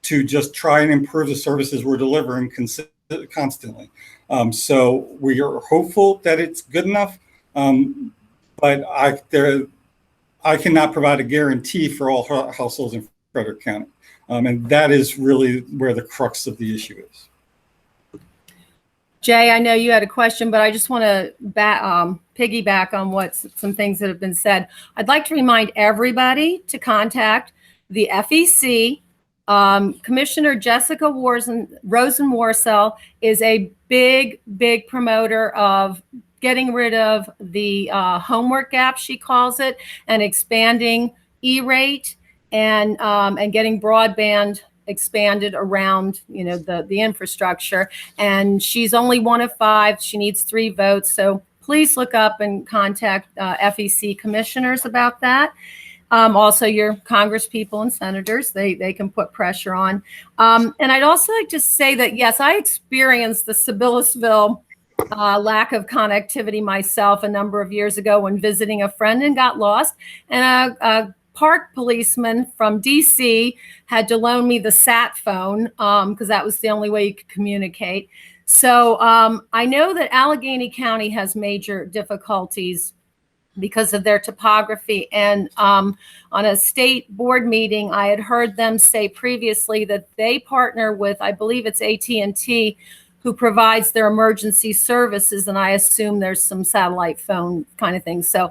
just try and improve the services we're delivering constantly. So we are hopeful that it's good enough, but I cannot provide a guarantee for all households in Frederick County. And that is really where the crux of the issue is. Jay, I know you had a question, but I just want to piggyback on some things that have been said. I'd like to remind everybody to contact the FEC. Commissioner Jessica Rosenworcel is a big promoter of getting rid of the homework gap, she calls it, and expanding E-rate and getting broadband expanded around, the infrastructure. And she's only one of 5. She needs 3 votes. So please look up and contact FEC commissioners about that. Also your Congress people and senators, they can put pressure on. And I'd also like to say that, yes, I experienced the Sibyllsville lack of connectivity myself a number of years ago when visiting a friend and got lost. And a park policeman from DC had to loan me the sat phone because that was the only way you could communicate. So I know that Allegheny County has major difficulties because of their topography. And on a state board meeting, I had heard them say previously that they partner with, I believe it's AT&T, who provides their emergency services. And I assume there's some satellite phone kind of thing. So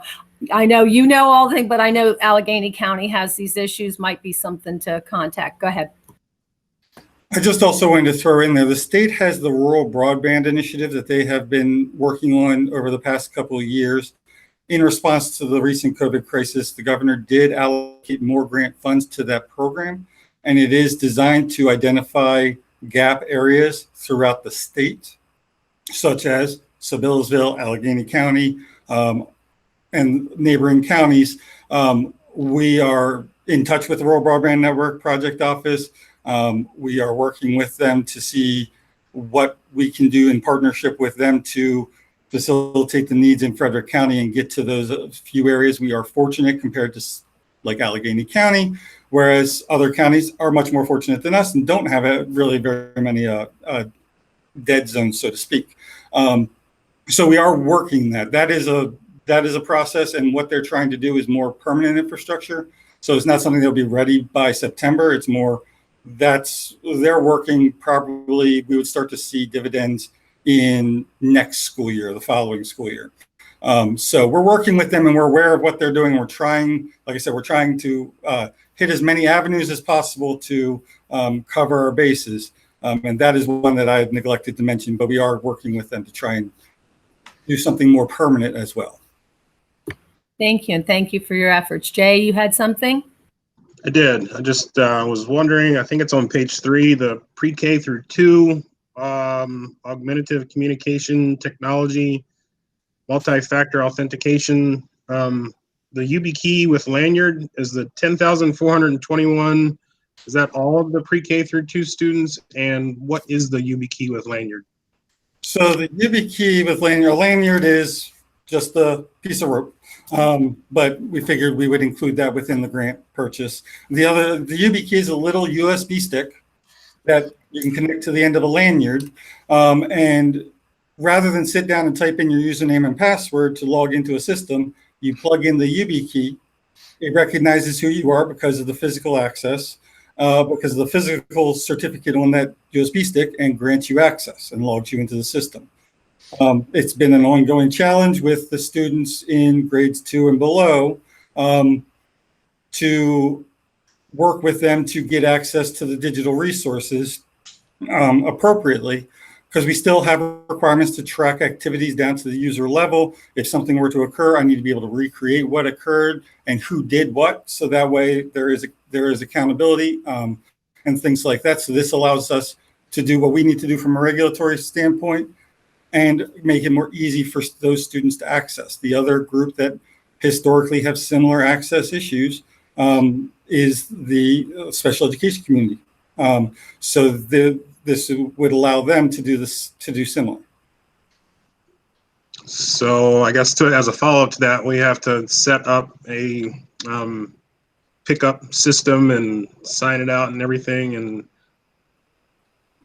I know you know all the things, but I know Allegheny County has these issues, might be something to contact. Go ahead. I just also wanted to throw in there, the state has the rural broadband initiative that they have been working on over the past couple of years. In response to the recent COVID crisis, the governor did allocate more grant funds to that program, and it is designed to identify gap areas throughout the state, such as Sebillsville, Allegheny County, and neighboring counties. We are in touch with the Rural Broadband Network Project Office. We are working with them to see what we can do in partnership with them to facilitate the needs in Frederick County and get to those few areas. We are fortunate compared to like Allegheny County, whereas other counties are much more fortunate than us and don't have really very many dead zones, so to speak. So we are working that. That is a process, and what they're trying to do is more permanent infrastructure. So it's not something that'll be ready by September. It's more they're working, probably we would start to see dividends in next school year, the following school year. So we're working with them and we're aware of what they're doing. We're trying, like I said, we're trying to hit as many avenues as possible to cover our bases. And that is one that I had neglected to mention, but we are working with them to try and do something more permanent as well. Thank you. And thank you for your efforts. Jay, you had something? I did. I just was wondering, I think it's on page 3, the pre-K through 2, augmentative communication technology, multi-factor authentication. The YubiKey with lanyard is the 10,421. Is that all of the pre-K through 2 students? And what is the YubiKey with lanyard? So the YubiKey with lanyard is just a piece of rope. But we figured we would include that within the grant purchase. The YubiKey is a little USB stick that you can connect to the end of a lanyard. And rather than sit down and type in your username and password to log into a system, you plug in the YubiKey. It recognizes who you are because of the physical access, because of the physical certificate on that USB stick, and grants you access and logs you into the system. It's been an ongoing challenge with the students in grades 2 and below to work with them to get access to the digital resources appropriately, because we still have requirements to track activities down to the user level. If something were to occur, I need to be able to recreate what occurred and who did what, so that way there is accountability and things like that. So this allows us to do what we need to do from a regulatory standpoint and make it more easy for those students to access. The other group that historically have similar access issues is the special education community. So this would allow them to do similar. So I guess as a follow-up to that, we have to set up a pickup system and sign it out and everything. And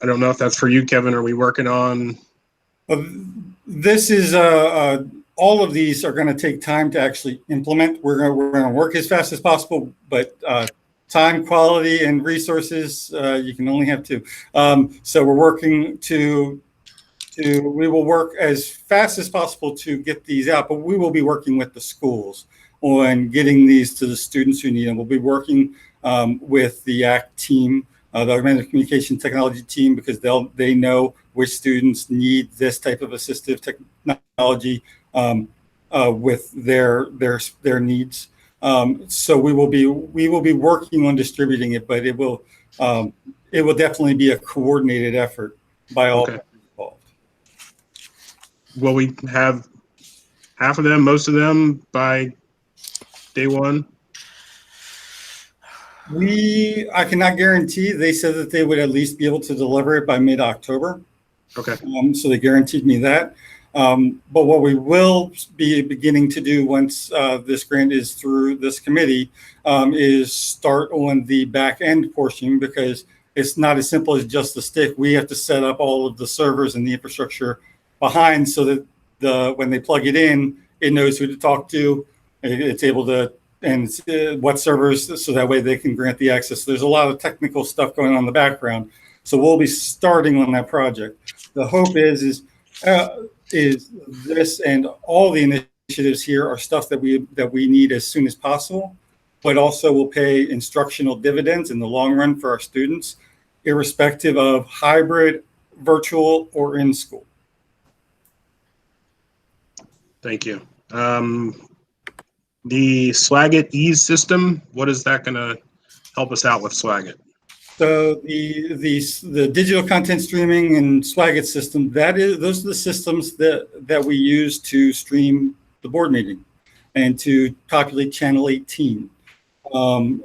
I don't know if that's for you, Kevin. Are we working on? This is all of these are going to take time to actually implement. We're going to work as fast as possible, but time, quality, and resources, you can only have 2. So we're working we will work as fast as possible to get these out, but we will be working with the schools on getting these to the students who need them. We'll be working with the ACT team, the Augmented Communication Technology team, because they know which students need this type of assistive technology with their needs. So we will be working on distributing it, but it will definitely be a coordinated effort by all involved. Will we have half of them, most of them by day 1? I cannot guarantee. They said that they would at least be able to deliver it by mid-October. Okay. So they guaranteed me that. But what we will be beginning to do once this grant is through this committee is start on the back end portion, because it's not as simple as just the stick. We have to set up all of the servers and the infrastructure behind, so that when they plug it in, it knows who to talk to. It's able to, and what servers, so that way they can grant the access. There's a lot of technical stuff going on in the background. So we'll be starting on that project. The hope is this, and all the initiatives here are stuff that we need as soon as possible, but also will pay instructional dividends in the long run for our students, irrespective of hybrid, virtual, or in school. Thank you. The Swagit Ease system, what is that going to help us out with Swagit? So the digital content streaming and Swagit system, those are the systems that we use to stream the board meeting and to populate channel 18,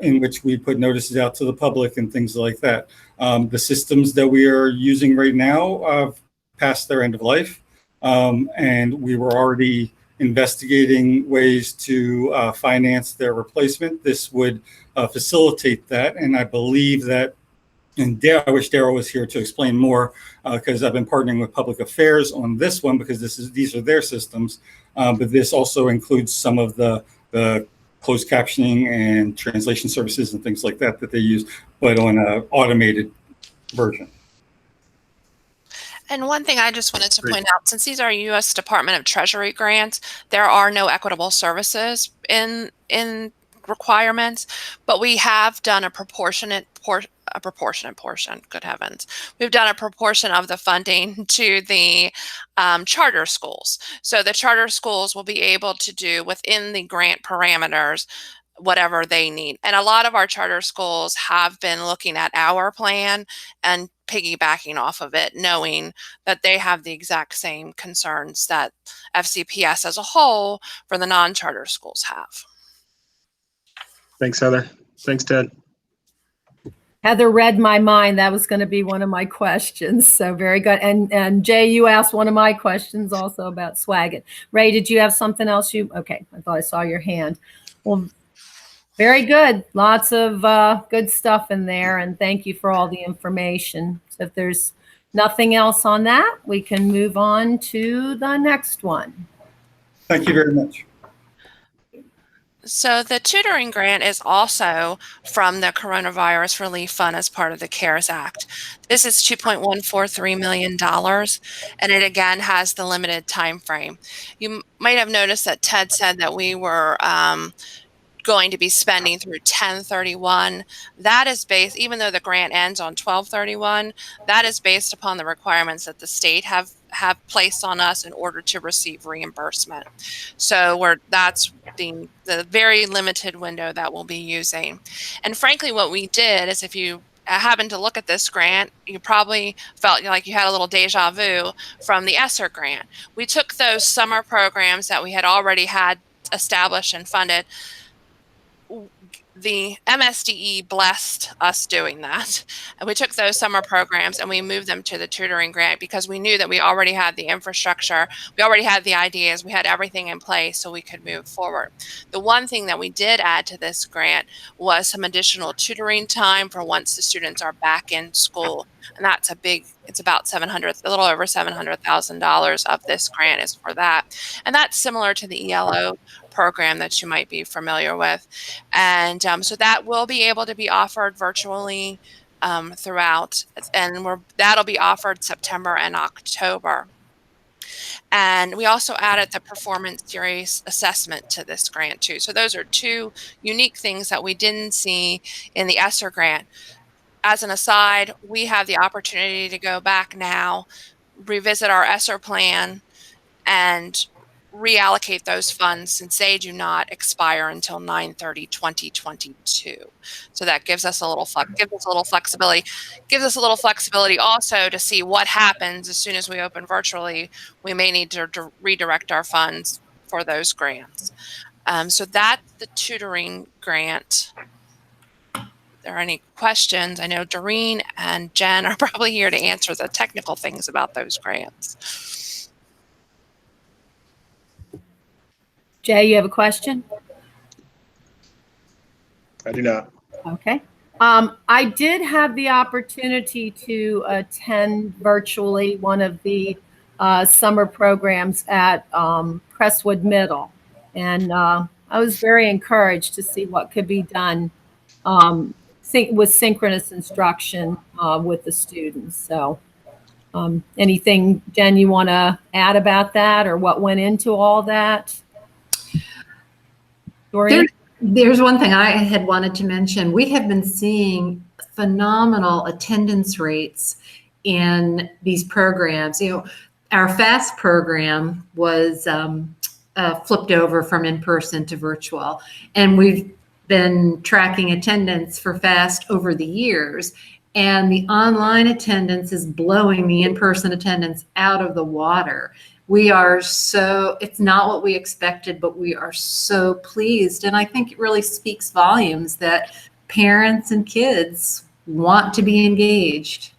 in which we put notices out to the public and things like that. The systems that we are using right now have passed their end of life, and we were already investigating ways to finance their replacement. This would facilitate that, and I believe that, and I wish Daryl was here to explain more, because I've been partnering with public affairs on this one, because these are their systems, but this also includes some of the closed captioning and translation services and things like that they use, but on an automated version. And one thing I just wanted to point out, since these are U.S. Department of Treasury grants, there are no equitable services in requirements, but we have done a proportionate portion, good heavens. We've done a proportion of the funding to the charter schools. So the charter schools will be able to do within the grant parameters whatever they need. And a lot of our charter schools have been looking at our plan and piggybacking off of it, knowing that they have the exact same concerns that FCPS as a whole for the non-charter schools have. Thanks, Heather. Thanks, Ted. Heather read my mind. That was going to be one of my questions. So very good. And Jay, you asked one of my questions also about Swagit. Ray, did you have something else? Okay. I thought I saw your hand. Well, very good. Lots of good stuff in there. And thank you for all the information. So if there's nothing else on that, we can move on to the next one. Thank you very much. So the tutoring grant is also from the Coronavirus Relief Fund as part of the CARES Act. This is $2.143 million, and it again has the limited time frame. You might have noticed that Ted said that we were going to be spending through 10/31. That is based, even though the grant ends on 12/31, that is based upon the requirements that the state have placed on us in order to receive reimbursement. So that's the very limited window that we'll be using. And frankly, what we did is, if you happen to look at this grant, you probably felt like you had a little deja vu from the ESSER grant. We took those summer programs that we had already had established and funded. The MSDE blessed us doing that. And we took those summer programs and we moved them to the tutoring grant, because we knew that we already had the infrastructure, we already had the ideas, we had everything in place so we could move forward. The one thing that we did add to this grant was some additional tutoring time for once the students are back in school. And that's it's about a little over $700,000 of this grant is for that. And that's similar to the ELO program that you might be familiar with. And so that will be able to be offered virtually throughout, and that'll be offered September and October. And we also added the performance series assessment to this grant too. So those are two unique things that we didn't see in the ESSER grant. As an aside, we have the opportunity to go back now, revisit our ESSER plan, and reallocate those funds, since they do not expire until 9/30/2022. So that gives us a little flexibility. Gives us a little flexibility also to see what happens as soon as we open virtually. We may need to redirect our funds for those grants. So that's the tutoring grant. If there are any questions, I know Doreen and Jen are probably here to answer the technical things about those grants. Jay, you have a question? I do not. Okay. I did have the opportunity to attend virtually one of the summer programs at Crestwood Middle, and I was very encouraged to see what could be done with synchronous instruction with the students. So anything, Jen, you want to add about that, or what went into all that? Dorian? There's one thing I had wanted to mention. We have been seeing phenomenal attendance rates in these programs. You know, our FAST program was flipped over from in-person to virtual, and we've been tracking attendance for FAST over the years, and the online attendance is blowing the in-person attendance out of the water. We are so, it's not what we expected, but we are so pleased. And I think it really speaks volumes that parents and kids want to be engaged.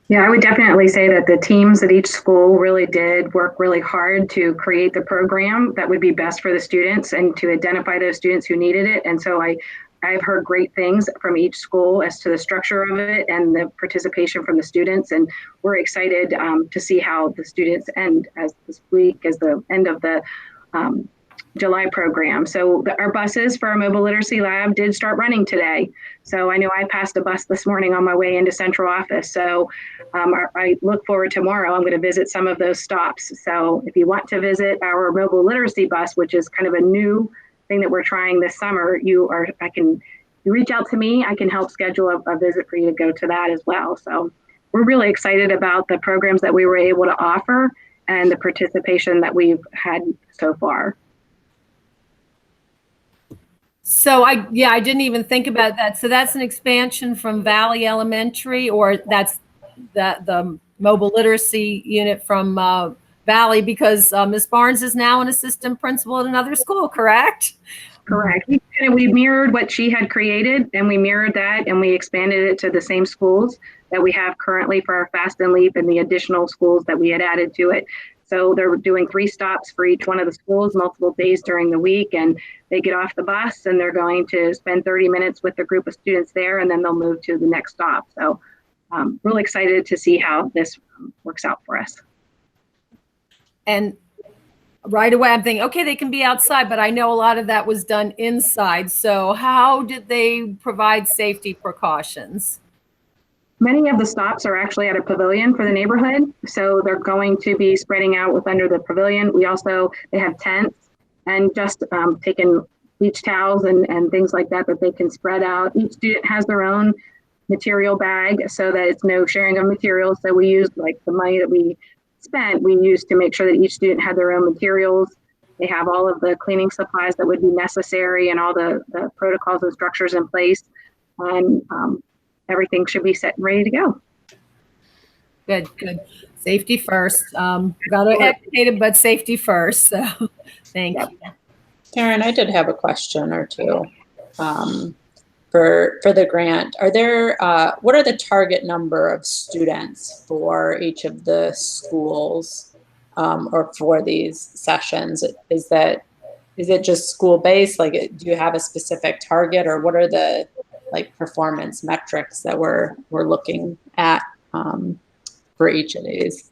Yeah, I would definitely say that the teams at each school really did work really hard to create the program that would be best for the students and to identify those students who needed it. And so I've heard great things from each school as to the structure of it and the participation from the students. And we're excited to see how the students end as this week, as the end of the July program. So our buses for our mobile literacy lab did start running today. So I know I passed a bus this morning on my way into central office. So I look forward tomorrow. I'm going to visit some of those stops. So if you want to visit our mobile literacy bus, which is kind of a new thing that we're trying this summer, you reach out to me. I can help schedule a visit for you to go to that as well. So we're really excited about the programs that we were able to offer and the participation that we've had so far. So I didn't even think about that. So that's an expansion from Valley Elementary, or that's the mobile literacy unit from Valley, because Ms. Barnes is now an assistant principal at another school, correct? Correct. We mirrored what she had created, and we mirrored that, and we expanded it to the same schools that we have currently for our Fast and Leap and the additional schools that we had added to it. So they're doing 3 stops for each one of the schools, multiple days during the week, and they get off the bus and they're going to spend 30 minutes with a group of students there, and then they'll move to the next stop. So really excited to see how this works out for us. And right away I'm thinking, okay, they can be outside, but I know a lot of that was done inside. So how did they provide safety precautions? Many of the stops are actually at a pavilion for the neighborhood. So they're going to be spreading out under the pavilion. They have tents and just taken beach towels and things like that they can spread out. Each student has their own material bag so that it's no sharing of materials. So we used like the money that we spent, we used to make sure that each student had their own materials. They have all of the cleaning supplies that would be necessary and all the protocols and structures in place. And everything should be set and ready to go. Good. Safety first. Got to educate it, but safety first. So thank you. Karen, I did have a question or two for the grant. Are there, what are the target number of students for each of the schools or for these sessions? Is it just school-based? Like, do you have a specific target, or what are the performance metrics that we're looking at for each of these?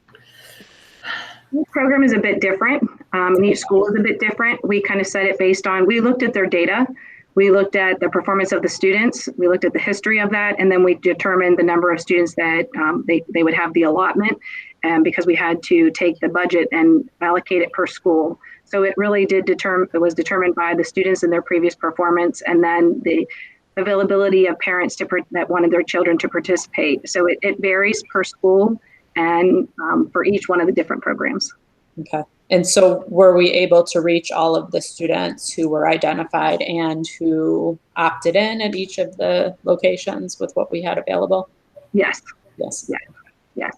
Each program is a bit different, and each school is a bit different. We kind of set it based on, we looked at their data, we looked at the performance of the students, we looked at the history of that, and then we determined the number of students that they would have the allotment, because we had to take the budget and allocate it per school. So it really it was determined by the students and their previous performance, and then the availability of parents that wanted their children to participate. So it varies per school and for each one of the different programs. Okay. And so were we able to reach all of the students who were identified and who opted in at each of the locations with what we had available? Yes. Yes. Yeah. Yes.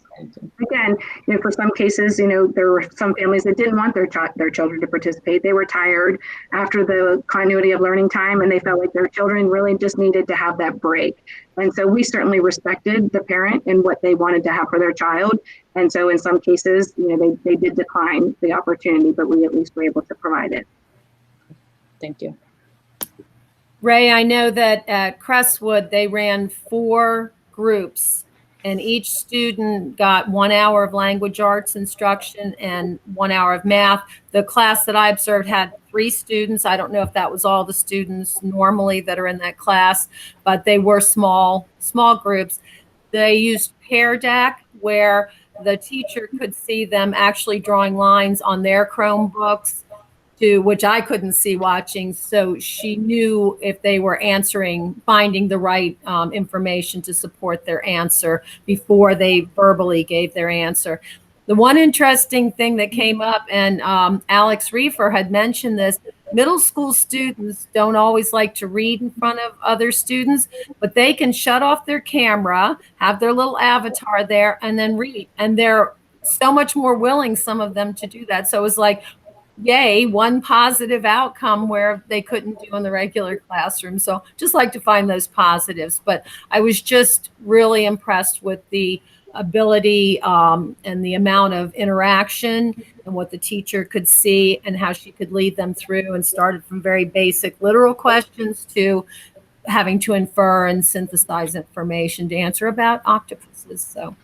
Again, for some cases, there were some families that didn't want their children to participate. They were tired after the continuity of learning time, and they felt like their children really just needed to have that break. And so we certainly respected the parent and what they wanted to have for their child. And so in some cases, they did decline the opportunity, but we at least were able to provide it. Thank you. Ray, I know that at Crestwood, they ran 4 groups, and each student got 1 hour of language arts instruction and 1 hour of math. The class that I observed had 3 students. I don't know if that was all the students normally that are in that class, but they were small groups. They used Pear Deck, where the teacher could see them actually drawing lines on their Chromebooks, which I couldn't see watching. So she knew if they were finding the right information to support their answer before they verbally gave their answer. The one interesting thing that came up, and Alex Reefer had mentioned this, middle school students don't always like to read in front of other students, but they can shut off their camera, have their little avatar there, and then read. And they're so much more willing, some of them, to do that. So it was like, yay, one positive outcome where they couldn't do in the regular classroom. So just like to find those positives. But I was just really impressed with the ability and the amount of interaction and what the teacher could see and how she could lead them through, and started from very basic literal questions to having to infer and synthesize information to answer about octopuses. So.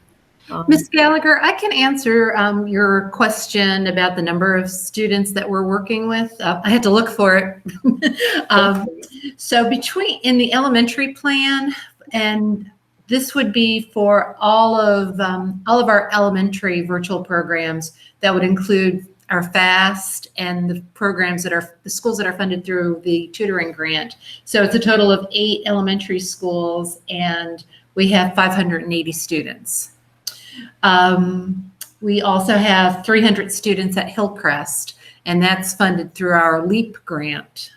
Ms. Gallagher, I can answer your question about the number of students that we're working with. I had to look for it. So in the elementary plan, and this would be for all of our elementary virtual programs, that would include our FAST and the programs that are the schools that are funded through the tutoring grant. So it's a total of 8 elementary schools, and we have 580 students. We also have 300 students at Hillcrest, and that's funded through our LEAP grant.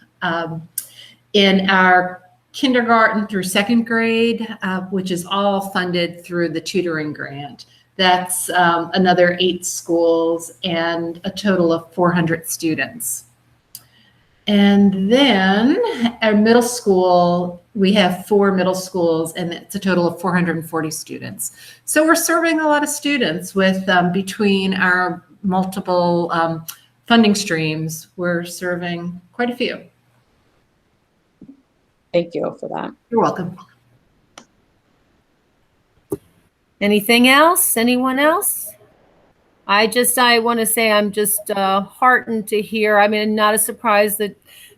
In our kindergarten through 2nd grade, which is all funded through the tutoring grant, that's another 8 schools and a total of 400 students. And then our middle school, we have 4 middle schools, and it's a total of 440 students. So we're serving a lot of students with between our multiple funding streams. We're serving quite a few. Thank you for that. You're welcome. Anything else? Anyone else? I want to say I'm just heartened to hear. I mean, not a surprise that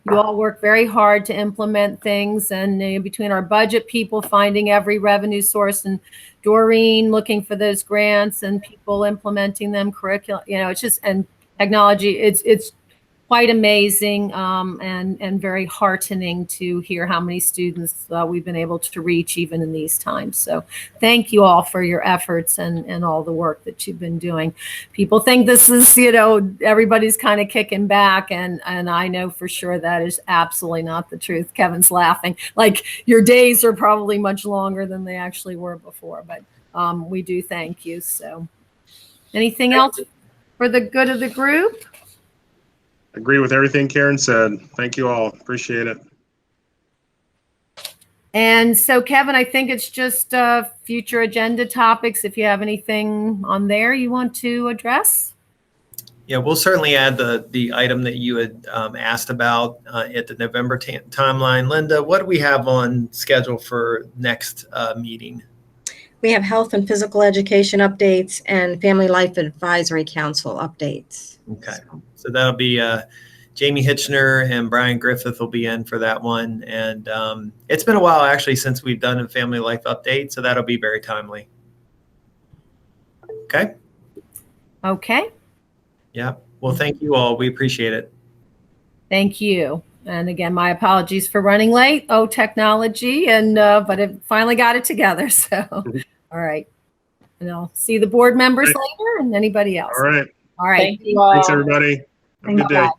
you all work very hard to implement things, and between our budget people finding every revenue source, and Doreen looking for those grants, and people implementing them, curriculum, it's just, and technology, it's quite amazing, and very heartening to hear how many students we've been able to reach even in these times. So thank you all for your efforts and all the work that you've been doing. People think this is, everybody's kind of kicking back, and I know for sure that is absolutely not the truth. Kevin's laughing. Like, your days are probably much longer than they actually were before, but we do thank you. So anything else for the good of the group? Agree with everything Karen said. Thank you all. Appreciate it. And so, Kevin, I think it's just future agenda topics. If you have anything on there you want to address. Yeah, we'll certainly add the item that you had asked about at the November timeline. Linda, what do we have on schedule for next meeting? We have health and physical education updates and Family Life Advisory Council updates. Okay, so that'll be Jamie Hitchner and Brian Griffith will be in for that one. And it's been a while actually since we've done a Family Life update, so that'll be very timely. Okay. Okay. Yeah. Well, thank you all. We appreciate it. Thank you. And again, my apologies for running late. Oh, technology, and but it finally got it together. So, all right. And I'll see the board members later, and anybody else. All right. All right. Thank you all. Thanks, everybody. Have a good day.